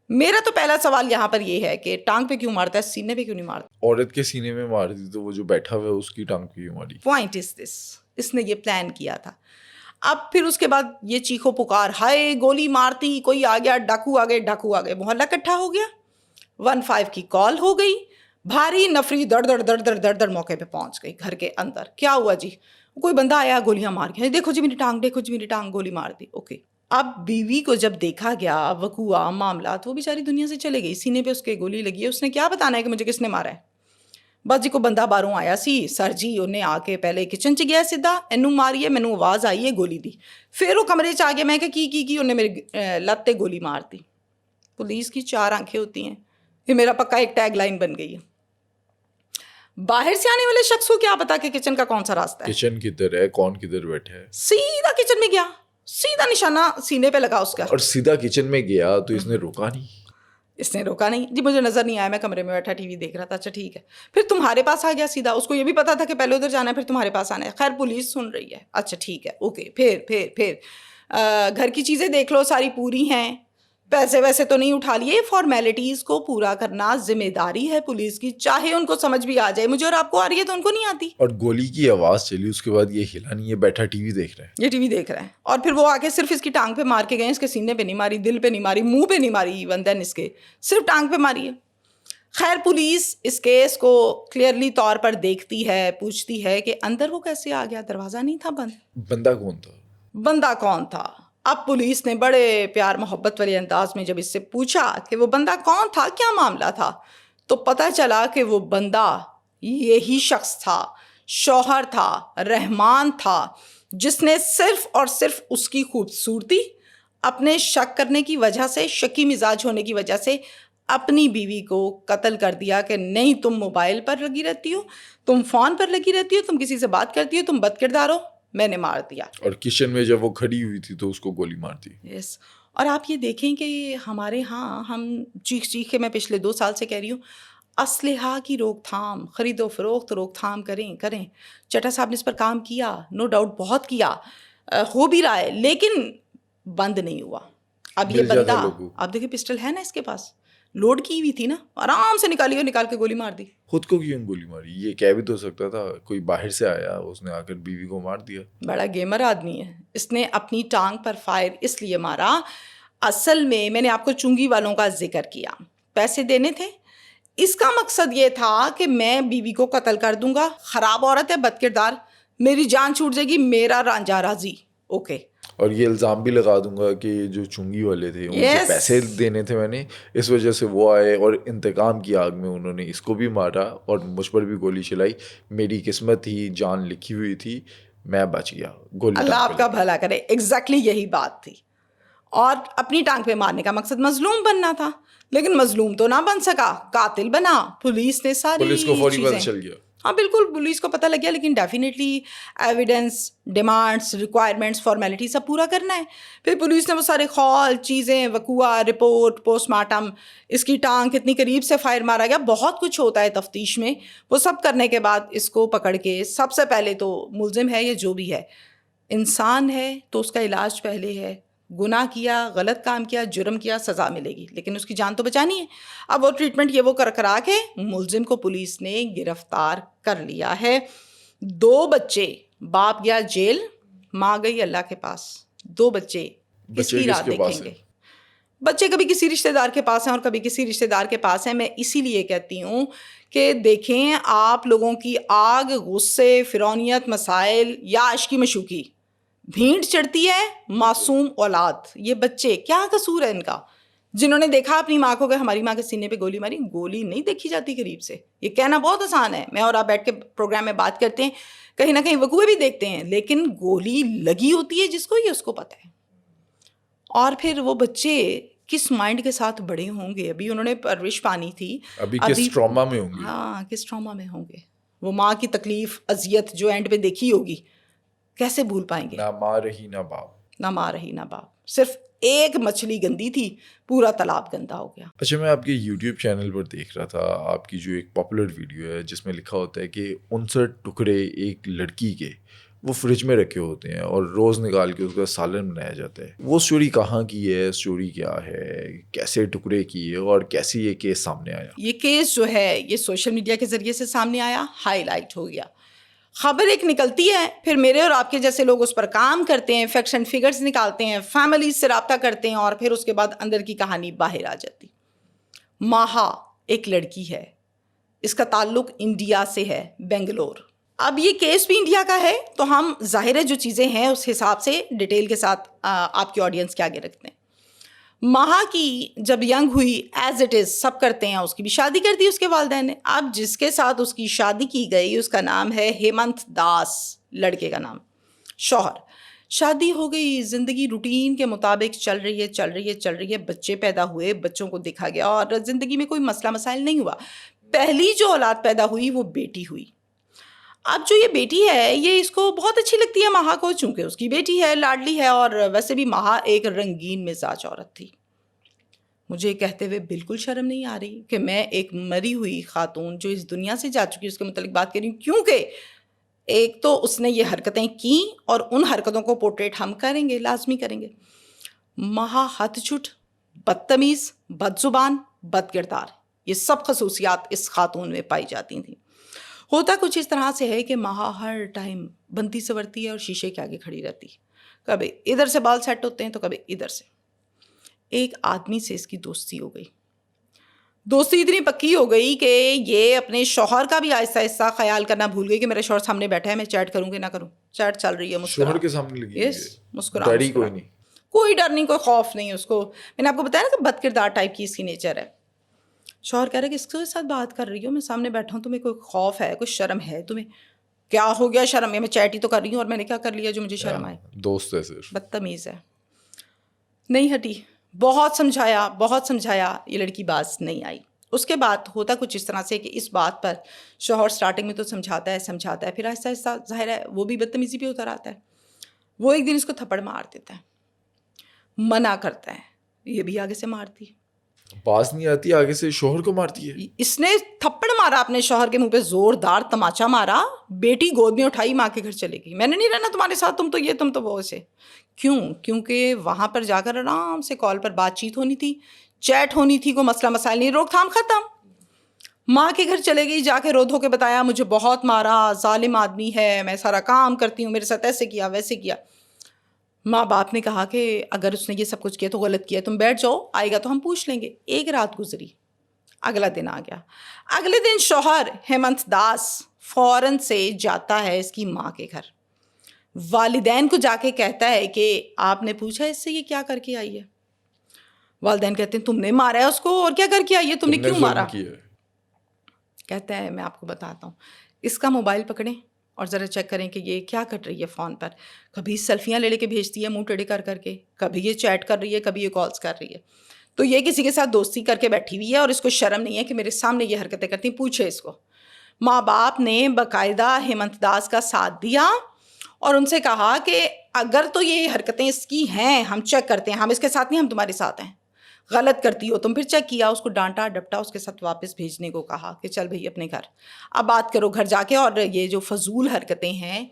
میرا تو پہلا سوال یہاں پر یہ ہے کہ ٹانگ پہ کیوں مارتا ہے, سینے پہ کیوں نہیں مارتا. عورت کے سینے میں مار دی تو وہ جو بیٹھا ہوا ہے اس کی ٹانگ پہ کیوں ماری. پوائنٹ از دس, اس نے یہ پلان کیا تھا. اب پھر اس کے بعد یہ چیخو پکار, ہائے گولی مارتی, کوئی آ گیا, ڈاکو آ گئے, محلہ اکٹھا ہو گیا. 15 کی کال ہو گئی, بھاری نفری دڑ موقع پہ پہنچ گئی گھر کے اندر. کیا ہوا جی, کوئی بندہ آیا, گولیاں مار گیا, دیکھو جی میری ٹانگ, گولی مار دی. اوکے. اب بیوی کو جب دیکھا گیا, وقوع معاملات, وہ بیچاری دنیا سے چلے گئی, سینے پہ اس کے گولی لگی ہے. اس نے کیا بتانا ہے کہ مجھے کس نے مارا ہے. بس جی کو بندہ باہروں آیا سی, سر جی انہیں آ کے پہلے کچن چ گیا سیدھا, اینو ماری ہے, مینوں آواز آئی ہے, گولی دی. پھر وہ کمرے چ آ گیا, میں کہ کی انہیں میری لت تے گولی مار دی. پولیس کی 4 آنکھیں ہوتی ہیں, یہ میرا پکا ایک ٹیگ لائن بن گئی ہے. باہر سے آنے والے شخص کو کیا پتا کہ کچن کا کون سا راستہ ہے, کچن کدھر ہے, کون کدھر بیٹھا ہے. سیدھا کچن میں گیا, سیدھا نشانہ سینے پہ لگا اس کا, اور سیدھا کچن میں گیا تو اس نے روکا نہیں. جی مجھے نظر نہیں آیا, میں کمرے میں بیٹھا ٹی وی دیکھ رہا تھا. اچھا ٹھیک ہے. پھر تمہارے پاس آ گیا سیدھا, اس کو یہ بھی پتا تھا کہ پہلے ادھر جانا ہے, پھر تمہارے پاس آنا ہے. خیر پولیس سن رہی ہے, اچھا ٹھیک ہے, اوکے. پھر گھر کی چیزیں دیکھ لو, ساری پوری ہیں, پیسے ویسے تو نہیں اٹھا لیے. فارمیلٹیز کو پورا کرنا ذمہ داری ہے پولیس کی, چاہے ان کو سمجھ بھی آ جائے. مجھے اور آپ کو آ رہی ہے تو ان کو نہیں آتی. اور گولی کی آواز چلی, اس کے بعد یہ ہلا نہیں, یہ بیٹھا ٹی وی دیکھ رہا ہے. اور پھر وہ آ کے صرف اس کی ٹانگ پہ مار کے گئے, اس کے سینے پہ نہیں ماری, دل پہ نہیں ماری, منہ پہ نہیں ماری, ایون دین اس کے صرف ٹانگ پہ ماری ہے. خیر پولیس اس کیس کو کلیئرلی طور پر دیکھتی ہے, پوچھتی ہے کہ اندر وہ کیسے آ گیا, دروازہ نہیں تھا بند. بندہ کون تھا؟ بندہ کون تھا؟ اب پولیس نے بڑے پیار محبت والے انداز میں جب اس سے پوچھا کہ وہ بندہ کون تھا, کیا معاملہ تھا, تو پتہ چلا کہ وہ بندہ یہی شخص تھا, شوہر تھا, رحمان تھا, جس نے صرف اور صرف اس کی خوبصورتی, اپنے شک کرنے کی وجہ سے, شکی مزاج ہونے کی وجہ سے اپنی بیوی کو قتل کر دیا کہ نہیں تم موبائل پر لگی رہتی ہو, تم فون پر لگی رہتی ہو, تم کسی سے بات کرتی ہو, تم بد کردار ہو, میں نے مار دیا. اور کچن میں جب وہ کھڑی ہوئی تھی تو اس کو گولی مار دی. یس. اور آپ یہ دیکھیں کہ ہمارے ہاں ہم چیخ کے, میں پچھلے 2 سال سے کہہ رہی ہوں, اسلحہ کی روک تھام, خرید و فروخت روک تھام کریں. چٹا صاحب نے اس پر کام کیا, نو ڈاؤٹ بہت کیا, ہو بھی رہا ہے, لیکن بند نہیں ہوا. اب یہ بندہ, آپ دیکھیں پسٹل ہے نا اس کے پاس, لوڈ کی ہوئی تھی نا, آرام سے نکالی اور نکال کے گولی مار دی. خود کو کیوں گولی ماری؟ یہ کہہ بھی تو سکتا تھا کوئی باہر سے آیا, اس نے آ کر بیوی کو مار دیا. بڑا گیمر آدمی ہے, اس نے اپنی ٹانگ پر فائر اس لیے مارا. اصل میں نے آپ کو چنگی والوں کا ذکر کیا, پیسے دینے تھے. اس کا مقصد یہ تھا کہ میں بیوی کو قتل کر دوں گا, خراب عورت ہے, بد کردار, میری جان چھوٹ جائے گی, میرا رانجھا راضی, اوکے. اور یہ الزام بھی لگا دوں گا کہ جو چنگی والے تھے ان سے پیسے دینے تھے میں نے, اس وجہ سے وہ آئے اور انتقام کی آگ میں انہوں نے اس کو بھی مارا اور مجھ پر بھی گولی چلائی. میری قسمت تھی, جان لکھی ہوئی تھی, میں بچ گیا. گولی اللہ آپ کا بھلا کرے. ایگزیکٹلی یہی بات تھی. اور اپنی ٹانگ پہ مارنے کا مقصد مظلوم بننا تھا, لیکن مظلوم تو نہ بن سکا, قاتل بنا. پولیس نے ساری پولیس کو فوری پتہ چل گیا. ہاں بالکل, پولیس کو پتہ لگ گیا, لیکن definitely evidence, demands, requirements, formality سب پورا کرنا ہے. پھر پولیس نے وہ سارے خال چیزیں, وقوع رپورٹ, پوسٹ مارٹم, اس کی ٹانگ کتنی قریب سے فائر مارا گیا, بہت کچھ ہوتا ہے تفتیش میں. وہ سب کرنے کے بعد اس کو پکڑ کے, سب سے پہلے تو ملزم ہے یا جو بھی ہے, انسان ہے تو اس کا علاج پہلے ہے. گناہ کیا, غلط کام کیا, جرم کیا, سزا ملے گی, لیکن اس کی جان تو بچانی ہے. اب وہ ٹریٹمنٹ یہ وہ کرا کے ملزم کو پولیس نے گرفتار کر لیا ہے. 2 بچے, باپ گیا جیل, ماں گئی اللہ کے پاس. 2 بچے کس کی راہ دیکھیں گے؟ بچے کبھی کسی رشتہ دار کے پاس ہیں اور کبھی کسی رشتہ دار کے پاس ہیں. میں اسی لیے کہتی ہوں کہ دیکھیں, آپ لوگوں کی آگ, غصے, فرعونیت, مسائل یا عشقی مشوقی, بھینٹ چڑھتی ہے معصوم اولاد. یہ بچے کیا قصور ہے ان کا, جنہوں نے دیکھا اپنی ماں کو کہ ہماری ماں کے سینے پہ گولی ماری. گولی نہیں دیکھی جاتی قریب سے. یہ کہنا بہت آسان ہے, میں اور آپ بیٹھ کے پروگرام میں بات کرتے ہیں, کہیں نہ کہیں وقوع بھی دیکھتے ہیں, لیکن گولی لگی ہوتی ہے جس کو, یہ اس کو پتہ ہے. اور پھر وہ بچے کس مائنڈ کے ساتھ بڑے ہوں گے, ابھی انہوں نے پرورش پانی تھی, ابھی کس ٹراما میں ہوں گے. ہاں, کس ٹراما میں ہوں گے. وہ ماں کی تکلیف, اذیت جو اینڈ پہ دیکھی ہوگی, کیسے بھول پائیں گے. نہ ماں رہی نہ باپ, نہ ماں رہی نہ باپ. صرف ایک مچھلی گندی تھی, پورا تالاب گندا ہو گیا. اچھا, میں آپ کے یوٹیوب چینل پر دیکھ رہا تھا آپ کی جو ایک پاپولر ویڈیو ہے جس میں لکھا ہوتا ہے کہ 59 ٹکڑے ایک لڑکی کے وہ فریج میں رکھے ہوتے ہیں اور روز نکال کے اس کا سالن بنایا جاتا ہے. وہ اسٹوری کہاں کی ہے, اسٹوری کیا ہے, کیسے ٹکڑے کیے اور کیسے یہ کیس سامنے آیا؟ یہ کیس جو ہے یہ سوشل میڈیا کے ذریعے سے سامنے آیا, ہائی لائٹ ہو گیا. خبر ایک نکلتی ہے, پھر میرے اور آپ کے جیسے لوگ اس پر کام کرتے ہیں, فیکٹس اینڈ فگرز نکالتے ہیں, فیملیز سے رابطہ کرتے ہیں, اور پھر اس کے بعد اندر کی کہانی باہر آ جاتی. ماہا ایک لڑکی ہے, اس کا تعلق انڈیا سے ہے, بنگلور. اب یہ کیس بھی انڈیا کا ہے, تو ہم ظاہر ہے جو چیزیں ہیں اس حساب سے ڈیٹیل کے ساتھ آپ کی آڈینس کے آگے رکھتے ہیں. ماہا کی جب ینگ ہوئی, ایز اٹ از سب کرتے ہیں, اس کی بھی شادی کر دی اس کے والدین نے. اب جس کے ساتھ اس کی شادی کی گئی اس کا نام ہے ہیمنت داس, لڑکے کا نام, شوہر. شادی ہو گئی, زندگی روٹین کے مطابق چل رہی ہے. بچے پیدا ہوئے, بچوں کو دیکھا گیا, اور زندگی میں کوئی مسئلہ مسائل نہیں ہوا. پہلی جو اولاد پیدا ہوئی وہ بیٹی ہوئی. اب جو یہ بیٹی ہے یہ اس کو بہت اچھی لگتی ہے ماہا کو, چونکہ اس کی بیٹی ہے, لاڈلی ہے, اور ویسے بھی ماہا ایک رنگین مزاج عورت تھی. مجھے کہتے ہوئے بالکل شرم نہیں آ رہی کہ میں ایک مری ہوئی خاتون جو اس دنیا سے جا چکی اس کے متعلق بات کر رہی ہوں, کیونکہ ایک تو اس نے یہ حرکتیں کی اور ان حرکتوں کو پورٹریٹ ہم کریں گے, لازمی کریں گے. ماہا ہتھ چھٹ, بدتمیز, بد زبان, بد کردار, یہ سب خصوصیات اس خاتون میں پائی جاتی تھیں. ہوتا کچھ اس طرح سے ہے کہ ماہا ہر ٹائم بنتی سنورتی ہے اور شیشے کے آگے کھڑی رہتی. کبھی ادھر سے بال سیٹ ہوتے ہیں تو کبھی ادھر سے. ایک آدمی سے اس کی دوستی ہو گئی. دوستی اتنی پکی ہو گئی کہ یہ اپنے شوہر کا بھی آہستہ آہستہ خیال کرنا بھول گئی کہ میرا شوہر سامنے بیٹھا ہے، میں چیٹ کروں کہ نہ کروں. چیٹ چل رہی ہے، شوہر کے سامنے لگی یس مسکرا، کوئی نہیں، کوئی ڈر نہیں، کوئی خوف نہیں اس کو. میں نے آپ کو بتایا نا کہ بد کردار ٹائپ کی اس کی نیچر ہے. شوہر کہہ رہے کہ اس کے ساتھ بات کر رہی ہو، میں سامنے بیٹھا ہوں، تمہیں کوئی خوف ہے، کوئی شرم ہے تمہیں؟ کیا ہو گیا شرم؟ میں چیٹ ہی تو کر رہی ہوں، اور میں نے کیا کر لیا جو مجھے شرم آئے؟ دوست ہے صرف. بدتمیز ہے. نہیں ہٹی، بہت سمجھایا، یہ لڑکی باز نہیں آئی. اس کے بعد ہوتا کچھ اس طرح سے کہ اس بات پر شوہر سٹارٹنگ میں تو سمجھاتا ہے، پھر آہستہ آہستہ ظاہر ہے وہ بھی بدتمیزی پہ اتر آتا ہے. وہ ایک دن اس کو تھپڑ مار دیتا ہے، منع کرتا ہے، یہ بھی آگے سے مارتی ہے. باز نہیں آتی، آگے سے شوہر کو مارتی ہے. اس نے تھپڑ مارا اپنے شوہر کے منہ پہ، زوردار تماچا مارا. بیٹی گود میں اٹھائی، ماں کے گھر چلے گئی، میں نے نہیں رہنا تمہارے ساتھ، تم تو یہ تم تو وہ سے. کیوں؟ کیونکہ وہاں پر جا کر آرام سے کال پر بات چیت ہونی تھی، چیٹ ہونی تھی، کوئی مسئلہ مسائل نہیں، روک تھام ختم. ماں کے گھر چلے گئی، جا کے رو دھو کے بتایا مجھے بہت مارا، ظالم آدمی ہے، میں سارا کام کرتی ہوں، میرے ساتھ ایسے کیا ویسے کیا. ماں باپ نے کہا کہ اگر اس نے یہ سب کچھ کیا تو غلط کیا، تم بیٹھ جاؤ، آئے گا تو ہم پوچھ لیں گے. ایک رات گزری، اگلا دن آ گیا. اگلے دن شوہر ہیمنت داس فوراً سے جاتا ہے اس کی ماں کے گھر، والدین کو جا کے کہتا ہے کہ آپ نے پوچھا اس سے یہ کیا کر کے آئی ہے؟ والدین کہتے ہیں تم نے مارا ہے اس کو، اور کیا کر کے آئی ہے، تم نے کیوں مارا؟ کہتا ہے میں آپ کو بتاتا ہوں. اس کا موبائل پکڑیں اور ذرا چیک کریں کہ یہ کیا کر رہی ہے فون پر. کبھی سیلفیاں لے کے بھیجتی ہے منہ ٹیڑھے کر کر کے، کبھی یہ چیٹ کر رہی ہے، کبھی یہ کالز کر رہی ہے. تو یہ کسی کے ساتھ دوستی کر کے بیٹھی ہوئی ہے اور اس کو شرم نہیں ہے کہ میرے سامنے یہ حرکتیں کرتی. پوچھے اس کو. ماں باپ نے باقاعدہ ہیمنت داس کا ساتھ دیا اور ان سے کہا کہ اگر تو یہ حرکتیں اس کی ہیں، ہم چیک کرتے ہیں، ہم اس کے ساتھ نہیں، ہم تمہارے ساتھ ہیں. غلط کرتی ہو تم. پھر چیک کیا، اس کو ڈانٹا ڈپٹا، اس کے ساتھ واپس بھیجنے کو کہا کہ چل بھائی اپنے گھر اب بات کرو گھر جا کے. اور یہ جو فضول حرکتیں ہیں،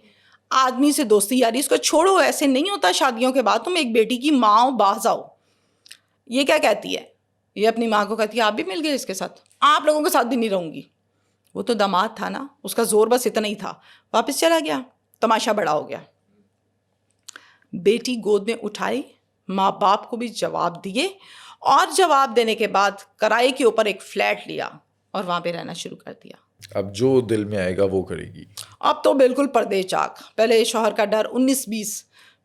آدمی سے دوستی یاری، اس کو چھوڑو. ایسے نہیں ہوتا شادیوں کے بعد تم ایک بیٹی کی ماں ہو، باز آؤ. یہ کیا کہتی ہے؟ یہ اپنی ماں کو کہتی ہے آپ بھی مل گئے اس کے ساتھ، آپ لوگوں کے ساتھ بھی نہیں رہوں گی. وہ تو داماد تھا نا، اس کا زور بس اتنا ہی تھا. واپس چلا گیا، تماشا بڑا ہو گیا. بیٹی گود میں اٹھائی، ماں باپ کو بھی جواب دیے، اور جواب دینے کے بعد کرائے کے اوپر ایک فلیٹ لیا اور وہاں پہ رہنا شروع کر دیا. اب جو دل میں آئے گا وہ کرے گی. اب تو بالکل پردے چاک. پہلے شوہر کا ڈر 19-20،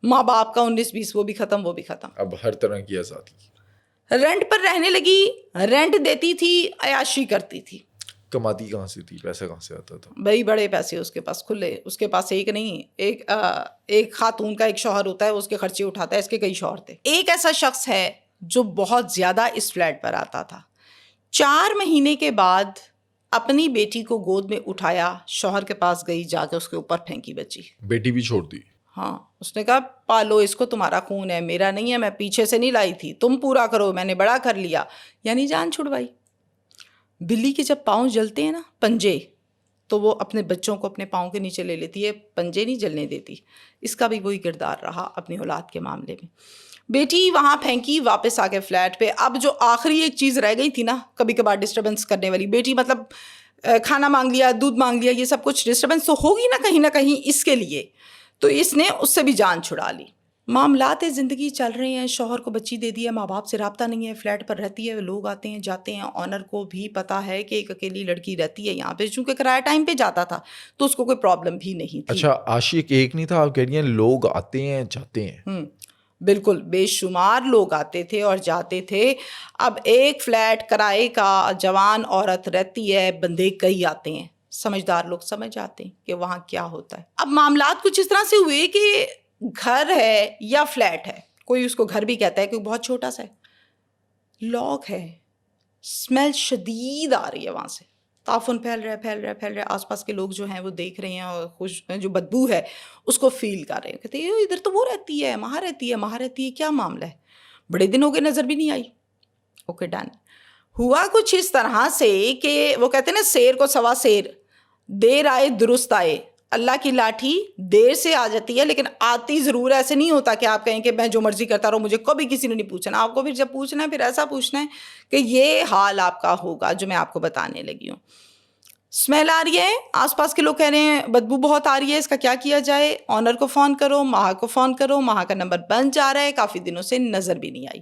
ماں باپ کا 19-20، وہ بھی ختم، وہ بھی ختم. اب ہر طرح کی آزادی. رینٹ پر رہنے لگی، رینٹ دیتی تھی، عیاشی کرتی تھی. کماتی کہاں سے تھی؟ پیسہ کہاں سے آتا تھا؟ بھائی بڑے پیسے اس کے پاس کھلے. اس کے پاس ایک نہیں، ایک خاتون کا ایک شوہر ہوتا ہے، اس کے خرچے اٹھاتا ہے. اس کے کئی شوہر تھے. ایک ایسا شخص ہے جو بہت زیادہ اس فلیٹ پر آتا تھا. 4 مہینے کے بعد اپنی بیٹی کو گود میں اٹھایا، شوہر کے پاس گئی، جا کے اس کے اوپر پھینکی بچی. بیٹی بھی چھوڑ دی. ہاں، اس نے کہا پالو اس کو، تمہارا خون ہے، میرا نہیں ہے، میں پیچھے سے نہیں لائی تھی، تم پورا کرو، میں نے بڑا کر لیا. یعنی جان چھڑوائی. بلی کے جب پاؤں جلتے ہیں نا، پنجے، تو وہ اپنے بچوں کو اپنے پاؤں کے نیچے لے لیتی ہے، پنجے نہیں جلنے دیتی. اس کا بھی وہی کردار رہا اپنی اولاد کے معاملے میں. بیٹی وہاں پھینکی، واپس آ کے فلیٹ پہ. اب جو آخری ایک چیز رہ گئی تھی نا کبھی کبھار ڈسٹربنس کرنے والی، بیٹی مطلب کھانا مانگ لیا، دودھ مانگ لیا، یہ سب کچھ ڈسٹربنس تو ہوگی نا کہیں اس کے لیے. تو اس نے اس سے بھی جان چھڑا لی. معاملات زندگی چل رہے ہیں، شوہر کو بچی دے دی ہے، ماں باپ سے رابطہ نہیں ہے، فلیٹ پر رہتی ہے، لوگ آتے ہیں جاتے ہیں. آنر کو بھی پتا ہے کہ ایک اکیلی لڑکی رہتی ہے یہاں پہ، چونکہ کرایہ ٹائم پہ جاتا تھا تو اس کو کوئی پرابلم بھی نہیں تھی. اچھا، عاشق ایک نہیں تھا، آپ کہہ رہی ہیں لوگ آتے ہیں جاتے ہیں. بالکل، بے شمار لوگ آتے تھے اور جاتے تھے. اب ایک فلیٹ کرائے کا، جوان عورت رہتی ہے، بندے کئی آتے ہیں. سمجھدار لوگ سمجھ جاتے ہیں کہ وہاں کیا ہوتا ہے. اب معاملات کچھ اس طرح سے ہوئے کہ گھر ہے یا فلیٹ ہے، کوئی اس کو گھر بھی کہتا ہے کہ بہت چھوٹا سا ہے، لاک ہے، اسمیل شدید آ رہی ہے وہاں سے، تعفن پھیل رہا ہے. آس پاس کے لوگ جو ہیں وہ دیکھ رہے ہیں اور جو بدبو ہے اس کو فیل کر رہے ہیں. کہتے ہیں ادھر تو وہ رہتی ہے، وہاں رہتی ہے، کیا معاملہ ہے؟ بڑے دن ہو گئے نظر بھی نہیں آئی. Okay done. ہوا کچھ اس طرح سے کہ وہ کہتے ہیں نا سیر کو سوا سیر، دیر آئے درست آئے. اللہ کی لاٹھی دیر سے آ جاتی ہے لیکن آتی ضرور. ایسے نہیں ہوتا کہ آپ کہیں کہ میں جو مرضی کرتا رہوں، مجھے کبھی کسی نے نہیں پوچھنا. آپ کو پھر جب پوچھنا ہے پھر ایسا پوچھنا ہے کہ یہ حال آپ کا ہوگا جو میں آپ کو بتانے لگی ہوں. اسمیل آ رہی ہے، آس پاس کے لوگ کہہ رہے ہیں بدبو بہت آ رہی ہے، اس کا کیا کیا جائے؟ آنر کو فون کرو، ماہا کو فون کرو. ماہا کا نمبر بند جا رہا ہے، کافی دنوں سے نظر بھی نہیں آئی.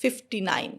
59।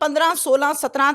15, 16, 17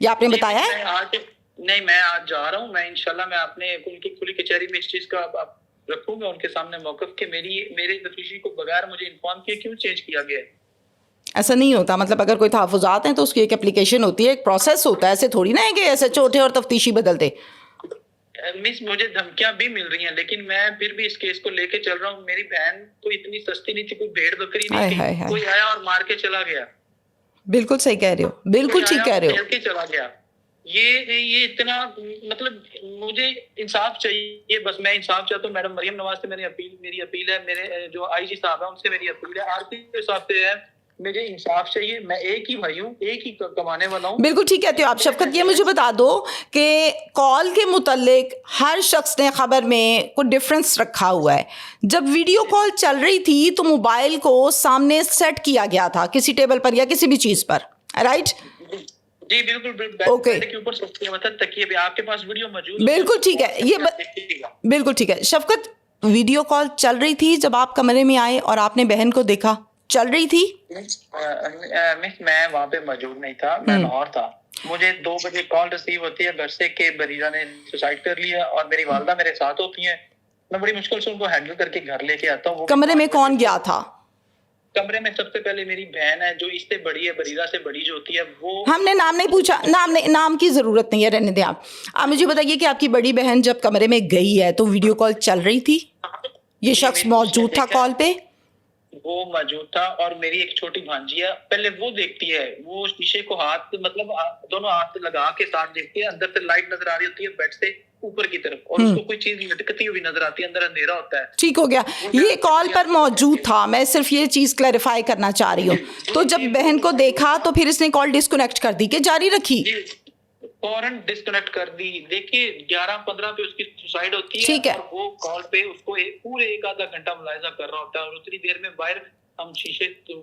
یہ آپ نے بتایا ہے؟ نہیں، میں آج جا رہا ہوں، میں انشاءاللہ میں اپنے ان کی کھلی کچہری میں اس چیز کا رکھوں گا ان کے سامنے موقف کہ میرے تفتیشی کو بغیر مجھے انفارم کیے کیوں چینج کیا گیا ہے. ایسا نہیں ہوتا، مطلب اگر کوئی تحفظات ہیں تو اس کی ایک اپلیکیشن ہوتی ہے، ایک پروسیس ہوتا ہے، ایسے تھوڑی نہ ہے کہ ایسے چھوٹے اور تفتیشی بدل دے. مس مجھے دھمکیاں بھی مل رہی ہیں لیکن میں پھر بھی اس کیس کو لے کے چل رہا ہوں. میری بہن تو اتنی سستی نہیں تھی، کوئی بھیڑ بکری نہیں تھی، کوئی آیا اور مار کے چلا گیا. بالکل صحیح کہہ رہے ہو، بالکل ٹھیک کہہ رہے ہو. کے چلا گیا. یہ اتنا مطلب مجھے انصاف چاہیے، بس میں انصاف چاہتا ہوں. میڈم مریم نواز سے میری اپیل ہے، میرے جو آئی جی صاحب ہیں ان سے میری اپیل ہے، آر پی صاحب سے ہے، مجھے انصاف چاہیے. میں ایک ہی بھائی ہوں، ایک ہی کمانے والا ہوں. بالکل ٹھیک کہتے ہو آپ. شفقت یہ مجھے بتا دو کہ کال کے متعلق ہر شخص نے خبر میں کوئی ڈفرنس رکھا ہوا ہے. جب ویڈیو کال چل رہی تھی تو موبائل کو سامنے سیٹ کیا گیا تھا کسی ٹیبل پر یا کسی بھی چیز پر، رائٹ؟ جی بالکل. اوکے، تکیے پہ آپ کے پاس ویڈیو موجود ہے. بالکل ٹھیک ہے، یہ بالکل ٹھیک ہے. شفقت ویڈیو کال چل رہی تھی جب آپ کمرے میں آئے اور آپ نے بہن کو دیکھا، چل رہی تھی؟ مس میں وہاں پہ موجود نہیں تھا، میں لاہور تھا. مجھے 2 بجے کال ریسیو ہوتی ہے گھر سے کہ بریرہ نے سوسائڈ کر لیا اور میری والدہ میرے ساتھ ہوتی ہیں. میں بڑی مشکل سے ان کو ہینڈل کر کے گھر لے کے آتا ہوں. کمرے میں کون گیا تھا؟ کمرے میں سب سے پہلے میری بہن ہے جو اس سے بڑی ہے، بریرہ سے بڑی جو ہوتی ہے وہ. ہم نے نام نہیں پوچھا، نام کی ضرورت نہیں ہے، رہنے دیں آپ. آپ مجھے بتائیے کہ آپ کی بڑی بہن جب کمرے میں گئی ہے تو ویڈیو کال چل رہی تھی؟ یہ شخص موجود تھا کال پہ؟ وہ موجود تھا. اور میری ایک چھوٹی بھانجی ہے، پہلے وہ دیکھتی ہے، وہ شیشے کو ہاتھ مطلب دونوں ہاتھ لگا کے ساتھ دیکھتی ہے. اندر سے لائٹ نظر آ رہی ہوتی ہے بیڈ سے اوپر کی طرف، اور اس کو کوئی چیز لٹکتی ہوئی نظر آتی ہے، اندر اندھیرا ہوتا ہے. ٹھیک ہو گیا، یہ کال پر موجود تھا. میں صرف یہ چیز کلیریفائی کرنا چاہ رہی ہوں. تو جب بہن کو دیکھا تو پھر اس نے کال ڈسکنیکٹ کر دی کہ جاری رکھی؟ فوراً ڈسکنیکٹ کر دی. دیکھیے 11:15 پہ اس کی سوسائڈ ہوتی ہے. ٹھیک ہے. اور وہ کال پہ اس کو پورے 1 آدھا گھنٹہ ملاحظہ کر رہا ہوتا ہے. اور اتنی دیر میں باہر ہم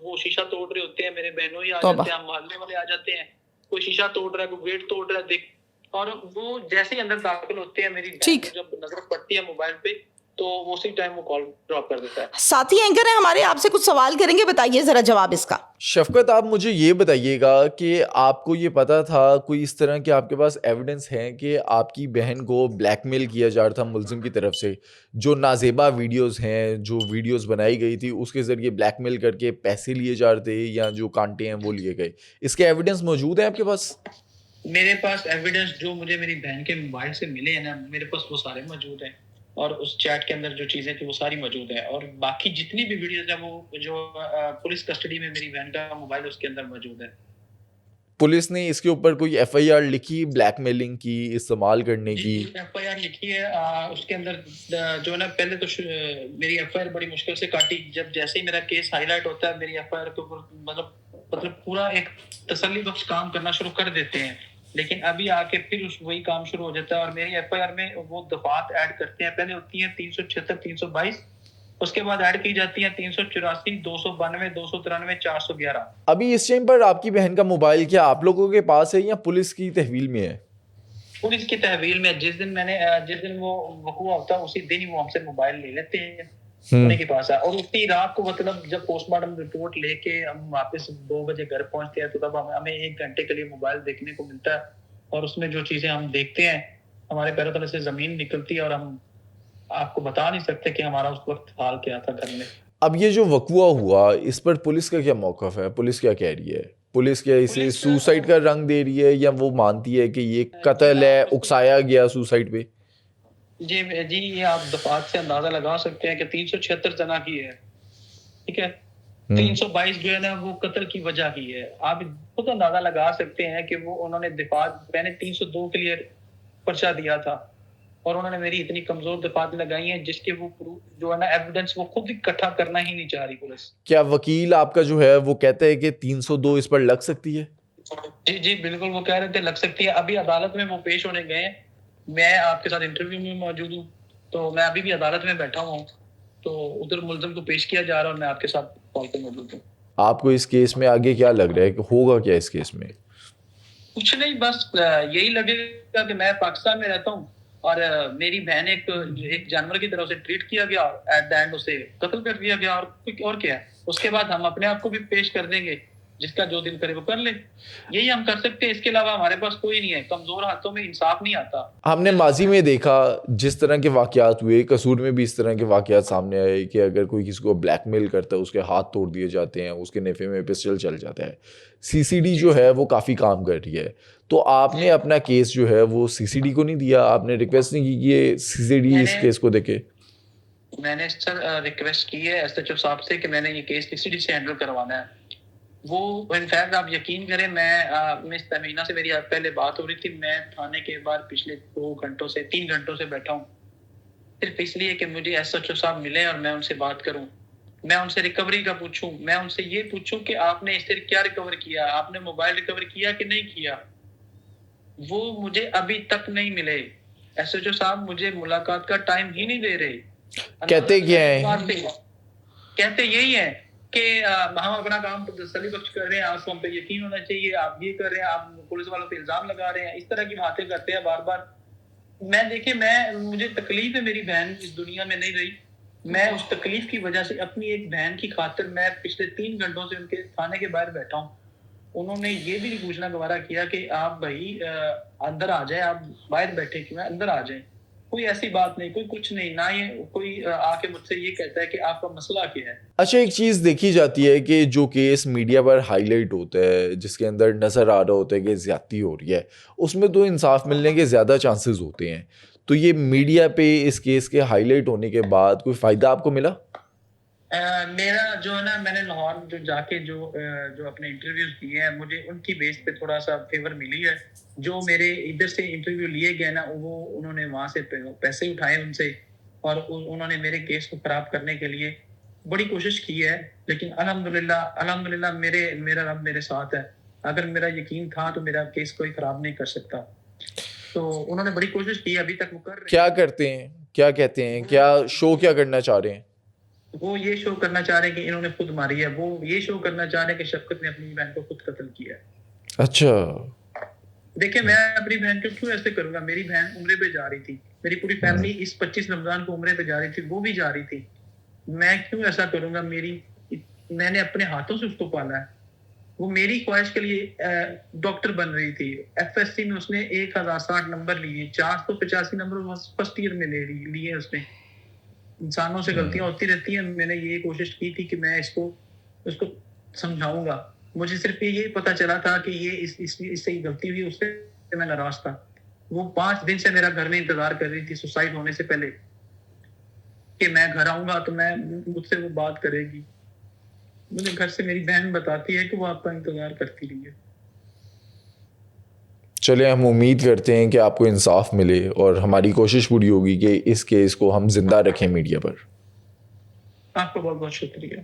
وہ شیشہ توڑ رہے ہوتے ہیں، میرے بہنوں ہی آ جاتے ہیں، ہم محلے والے آ جاتے ہیں. کوئی شیشہ توڑ رہا ہے، کوئی گیٹ توڑ رہا ہے، دیکھ. اور وہ جیسے ہی اندر داخل ہوتے ہیں میری بہن جب نظر پڑتی ہے موبائل پہ تو اسی ٹائم وہ کال ڈراپ کر دیتا ہے. ساتھی اینکر ہیں ہمارے، آپ سے کچھ سوال کریں گے، بتائیے ذرا جواب اس کا. شفقت آپ مجھے یہ بتائیے گا کہ آپ کو یہ پتا تھا کوئی اس طرح کہ آپ کے پاس ایویڈنس ہیں کہ آپ کی بہن کو بلیک میل کیا جا رہا تھا ملزم کی طرف سے، جو نازیبا ویڈیوز ہیں، جو ویڈیوز بنائی گئی تھی اس کے ذریعے بلیک میل کر کے پیسے لیے جا رہے تھے یا جو کانٹے ہیں وہ لیے گئے؟ اس کے ایویڈنس موجود ہیں آپ کے پاس؟ میرے پاس ایویڈنس جو مجھے میری بہن کے موبائل سے ملے ہیں نا، میرے پاس وہ سارے موجود ہیں. اور اس چیٹ کے اندر جو چیزیں تھیں وہ ساری موجود ہیں. اور باقی جتنی بھی ویڈیوز ہیں وہ جو پولیس کسٹڈی میں میری بہن کا موبائل اس کے اندر موجود ہے. پولیس نے اس کے اوپر کوئی ایف آئی آر لکھی بلیک میلنگ کی استعمال کرنے کی؟ ایف آئی آر لکھی ہے. اس کے اندر جو ہے نا پہلے تو میری ایف آئی آر بڑی مشکل سے کاٹی. جب جیسے ہی میرا کیس ہائی لائٹ ہوتا ہے میری ایف آئی آر کے اوپر مطلب پورا ایک تسلی بخش کام کرنا شروع کر دیتے ہیں. لیکن ابھی آ کے پھر وہی کام شروع ہو جاتا ہے. اور میری ایف آئی آر میں وہ دفعات ایڈ کرتے ہیں. پہلے ہوتی ہیں 376 322، اس کے بعد ایڈ کی جاتی ہیں 384 292 293 411. ابھی اس ٹائم پر آپ کی بہن کا موبائل کیا آپ لوگوں کے پاس ہے یا پولیس کی تحویل میں ہے؟ پولیس کی تحویل میں. جس دن وہ وقوع ہوتا ہے اسی دن ہی وہ ہم سے موبائل لے لیتے ہیں، انہیں کے پاس ہے. اور اسی رات کو مطلب جب پوسٹ مارٹم رپورٹ لے کے ہم واپس 2 بجے گھر پہنچتے ہیں تو تب ہمیں 1 گھنٹے کے لیے موبائل دیکھنے کو ملتا ہے. اور اس میں جو چیزیں ہم دیکھتے ہیں ہمارے پیروں تلے سے زمین نکلتی ہے اور ہم آپ کو بتا نہیں سکتے کہ ہمارا اس وقت حال کیا تھا گھر میں. اب یہ جو وقوع ہوا اس پر پولیس کا کیا موقف ہے؟ پولیس کیا کہہ رہی ہے؟ پولیس کیا اسے سوسائڈ کا رنگ دے رہی ہے یا وہ مانتی ہے کہ یہ قتل ہے، اکسایا گیا سوسائڈ پہ؟ جی یہ آپ دفعات سے اندازہ لگا سکتے ہیں کہ 376 جنا کی ہے، ٹھیک ہے. 322 جو ہے نا وہ قتل کی وجہ کی ہے. آپ خود اندازہ لگا سکتے ہیں کہ وہ انہوں نے دفعات، میں نے 302 کے لیے پرچہ دیا تھا اور انہوں نے میری اتنی کمزور دفعات لگائی ہیں جس کے وہ جو ہے نا ایویڈنس وہ خود اکٹھا کرنا ہی نہیں چاہ رہی پولیس. کیا وکیل آپ کا جو ہے وہ کہتا ہے کہ 302 اس پر لگ سکتی ہے؟ جی بالکل، وہ کہہ رہے تھے لگ سکتی ہے. ابھی عدالت میں وہ پیش ہونے گئے ہیں. میں آپ کے ساتھ انٹرویو میں موجود ہوں تو میں ابھی بھی عدالت میں بیٹھا ہوں تو ادھر ملزم کو پیش کیا جا رہا ہے اور میں آپ کے ساتھ کال پہ موجود ہوں. آپ کو اس کیس میں آگے کیا لگ رہا ہے کہ ہوگا کیا اس کیس میں؟ کچھ نہیں، بس یہی لگے گا کہ میں پاکستان میں رہتا ہوں اور میری بہن ایک جانور کی طرف سے ٹریٹ کیا گیا، ایٹ دا اینڈ اسے قتل کر دیا گیا. اور کیا ہے، اس کے بعد ہم اپنے آپ کو بھی پیش کر دیں گے جس کا جو دل کرے وہ کر لے. یہی ہم کر سکتے ہیں, اس کے علاوہ ہمارے پاس کوئی نہیں ہے. کمزور ہاتھوں میں انصاف نہیں آتا. ہم نے ماضی میں دیکھا جس طرح کے واقعات ہوئے, قصور میں بھی اس طرح کے واقعات سامنے آئے کہ اگر کوئی کسی کو بلیک میل کرتا ہے اس کے ہاتھ توڑ دیے جاتے ہیں, اس کے نفے میں پسٹل چل جاتا ہے. CCD جو ہے وہ کافی کام کر رہی ہے. تو آپ نے اپنا کیس جو ہے وہ CCD کو نہیں دیا, آپ نے ریکویسٹ نہیں کی کہ یہ CCD اس کیس کو دیکھے؟ میں نے سر ریکویسٹ کی ہے SHO صاحب سے کہ میں نے یہ کیس CCD سے ہینڈل کروانا ہے. وہ انفیکٹ آپ یقین کریں, میں تہمینہ سے میری پہلے بات ہو رہی تھی, میں تھانے کے بعد پچھلے 3 گھنٹوں سے بیٹھا ہوں صرف اس لیے کہ مجھے SHO صاحب ملے اور میں ان سے بات کروں, میں ان سے ریکوری کا پوچھوں, میں ان سے یہ پوچھوں کہ آپ نے اس سے کیا ریکور کیا, آپ نے موبائل ریکور کیا کہ نہیں کیا. وہ مجھے ابھی تک نہیں ملے. SHO صاحب مجھے ملاقات کا ٹائم ہی نہیں دے رہے. کہتے کیا ہیں؟ کہتے یہی ہے کہ ہم اپنا کام تسلی بخش کر رہے ہیں, آپ کو ہم پہ یقین ہونا چاہیے, آپ یہ کر رہے ہیں, آپ پولیس والوں پہ الزام لگا رہے ہیں, اس طرح کی باتیں کرتے ہیں بار بار. میں دیکھیں, مجھے تکلیف ہے, میری بہن اس دنیا میں نہیں رہی, میں اس تکلیف کی وجہ سے اپنی ایک بہن کی خاطر میں پچھلے 3 گھنٹوں سے ان کے تھانے کے باہر بیٹھا ہوں. انہوں نے یہ بھی نہیں پوچھنا گوارا کیا کہ آپ بھائی اندر آ جائیں, آپ باہر بیٹھے کیوں ہیں, اندر آ جائیں. کوئی ایسی بات نہیں, کوئی کچھ نہیں, نہ یہ کوئی آ کے مجھ سے یہ کہتا ہے کہ آپ کا مسئلہ کیا ہے. اچھا, ایک چیز دیکھی جاتی ہے کہ جو کیس میڈیا پر ہائی لائٹ ہوتا ہے, جس کے اندر نظر آ رہا ہوتا ہے کہ زیادتی ہو رہی ہے, اس میں تو انصاف ملنے کے زیادہ چانسز ہوتے ہیں. تو یہ میڈیا پہ اس کیس کے ہائی لائٹ ہونے کے بعد کوئی فائدہ آپ کو ملا؟ میرا جو ہے نا, میں نے لاہور جو جا کے جو اپنے انٹرویوز دیے ہیں, مجھے ان کی بیس پہ تھوڑا سا فیور ملی ہے. جو میرے ادھر سے انٹرویو لیے گئے نا, وہ انہوں نے وہاں سے پیسے اٹھائے ان سے, اور انہوں نے میرے کیس کو خراب کرنے کے لیے بڑی کوشش کی ہے. لیکن الحمدللہ میرا رب میرے ساتھ ہے. اگر میرا یقین تھا تو میرا کیس کوئی خراب نہیں کر سکتا. تو انہوں نے بڑی کوشش کی, ابھی تک وہ کر رہے ہیں. کیا کرتے ہیں, کیا کہتے ہیں, کیا شو کیا کرنا چاہ رہے ہیں؟ وہ یہ شو کرنا چاہ رہے ہیں کہ انہوں نے خود ماری ہے. وہ یہ شو کرنا چاہ رہے ہیں کہ شفقت نے اپنی بہن کو خود قتل کیا ہے. اچھا, دیکھیں, میں اپنی بہن کو کیوں ایسے کروں گا؟ میری بہن عمرے پہ جا رہی تھی, میری پوری فیملی اس 25 رمضان کو عمرے پہ جا رہی تھی, وہ بھی جا رہی تھی. میں کیوں ایسا کروں گا؟ میں نے اپنے ہاتھوں سے اس کو پالا ہے. وہ میری خواہش کے لیے ڈاکٹر بن رہی تھی. FSC میں اس نے 1060 نمبر لیے, 485 نمبر فرسٹ ایئر میں لیے اس نے. انسانوں سے غلطیاں ہوتی رہتی ہیں. میں نے یہ کوشش کی تھی کہ میں اس کو سمجھاؤں گا. مجھے صرف یہ پتا چلا تھا کہ یہ اس سے غلطی ہوئی, اس سے میں ناراض تھا. وہ 5 دن سے میرا گھر میں انتظار کر رہی تھی سوسائڈ ہونے سے پہلے کہ میں گھر آؤں گا تو مجھ سے وہ بات کرے گی. مجھے گھر سے میری بہن بتاتی ہے کہ وہ آپ کا انتظار کرتی رہی ہے. چلیں, ہم امید کرتے ہیں کہ آپ کو انصاف ملے, اور ہماری کوشش پوری ہوگی کہ اس کیس کو ہم زندہ رکھیں میڈیا پر. آپ کا بہت بہت شکریہ.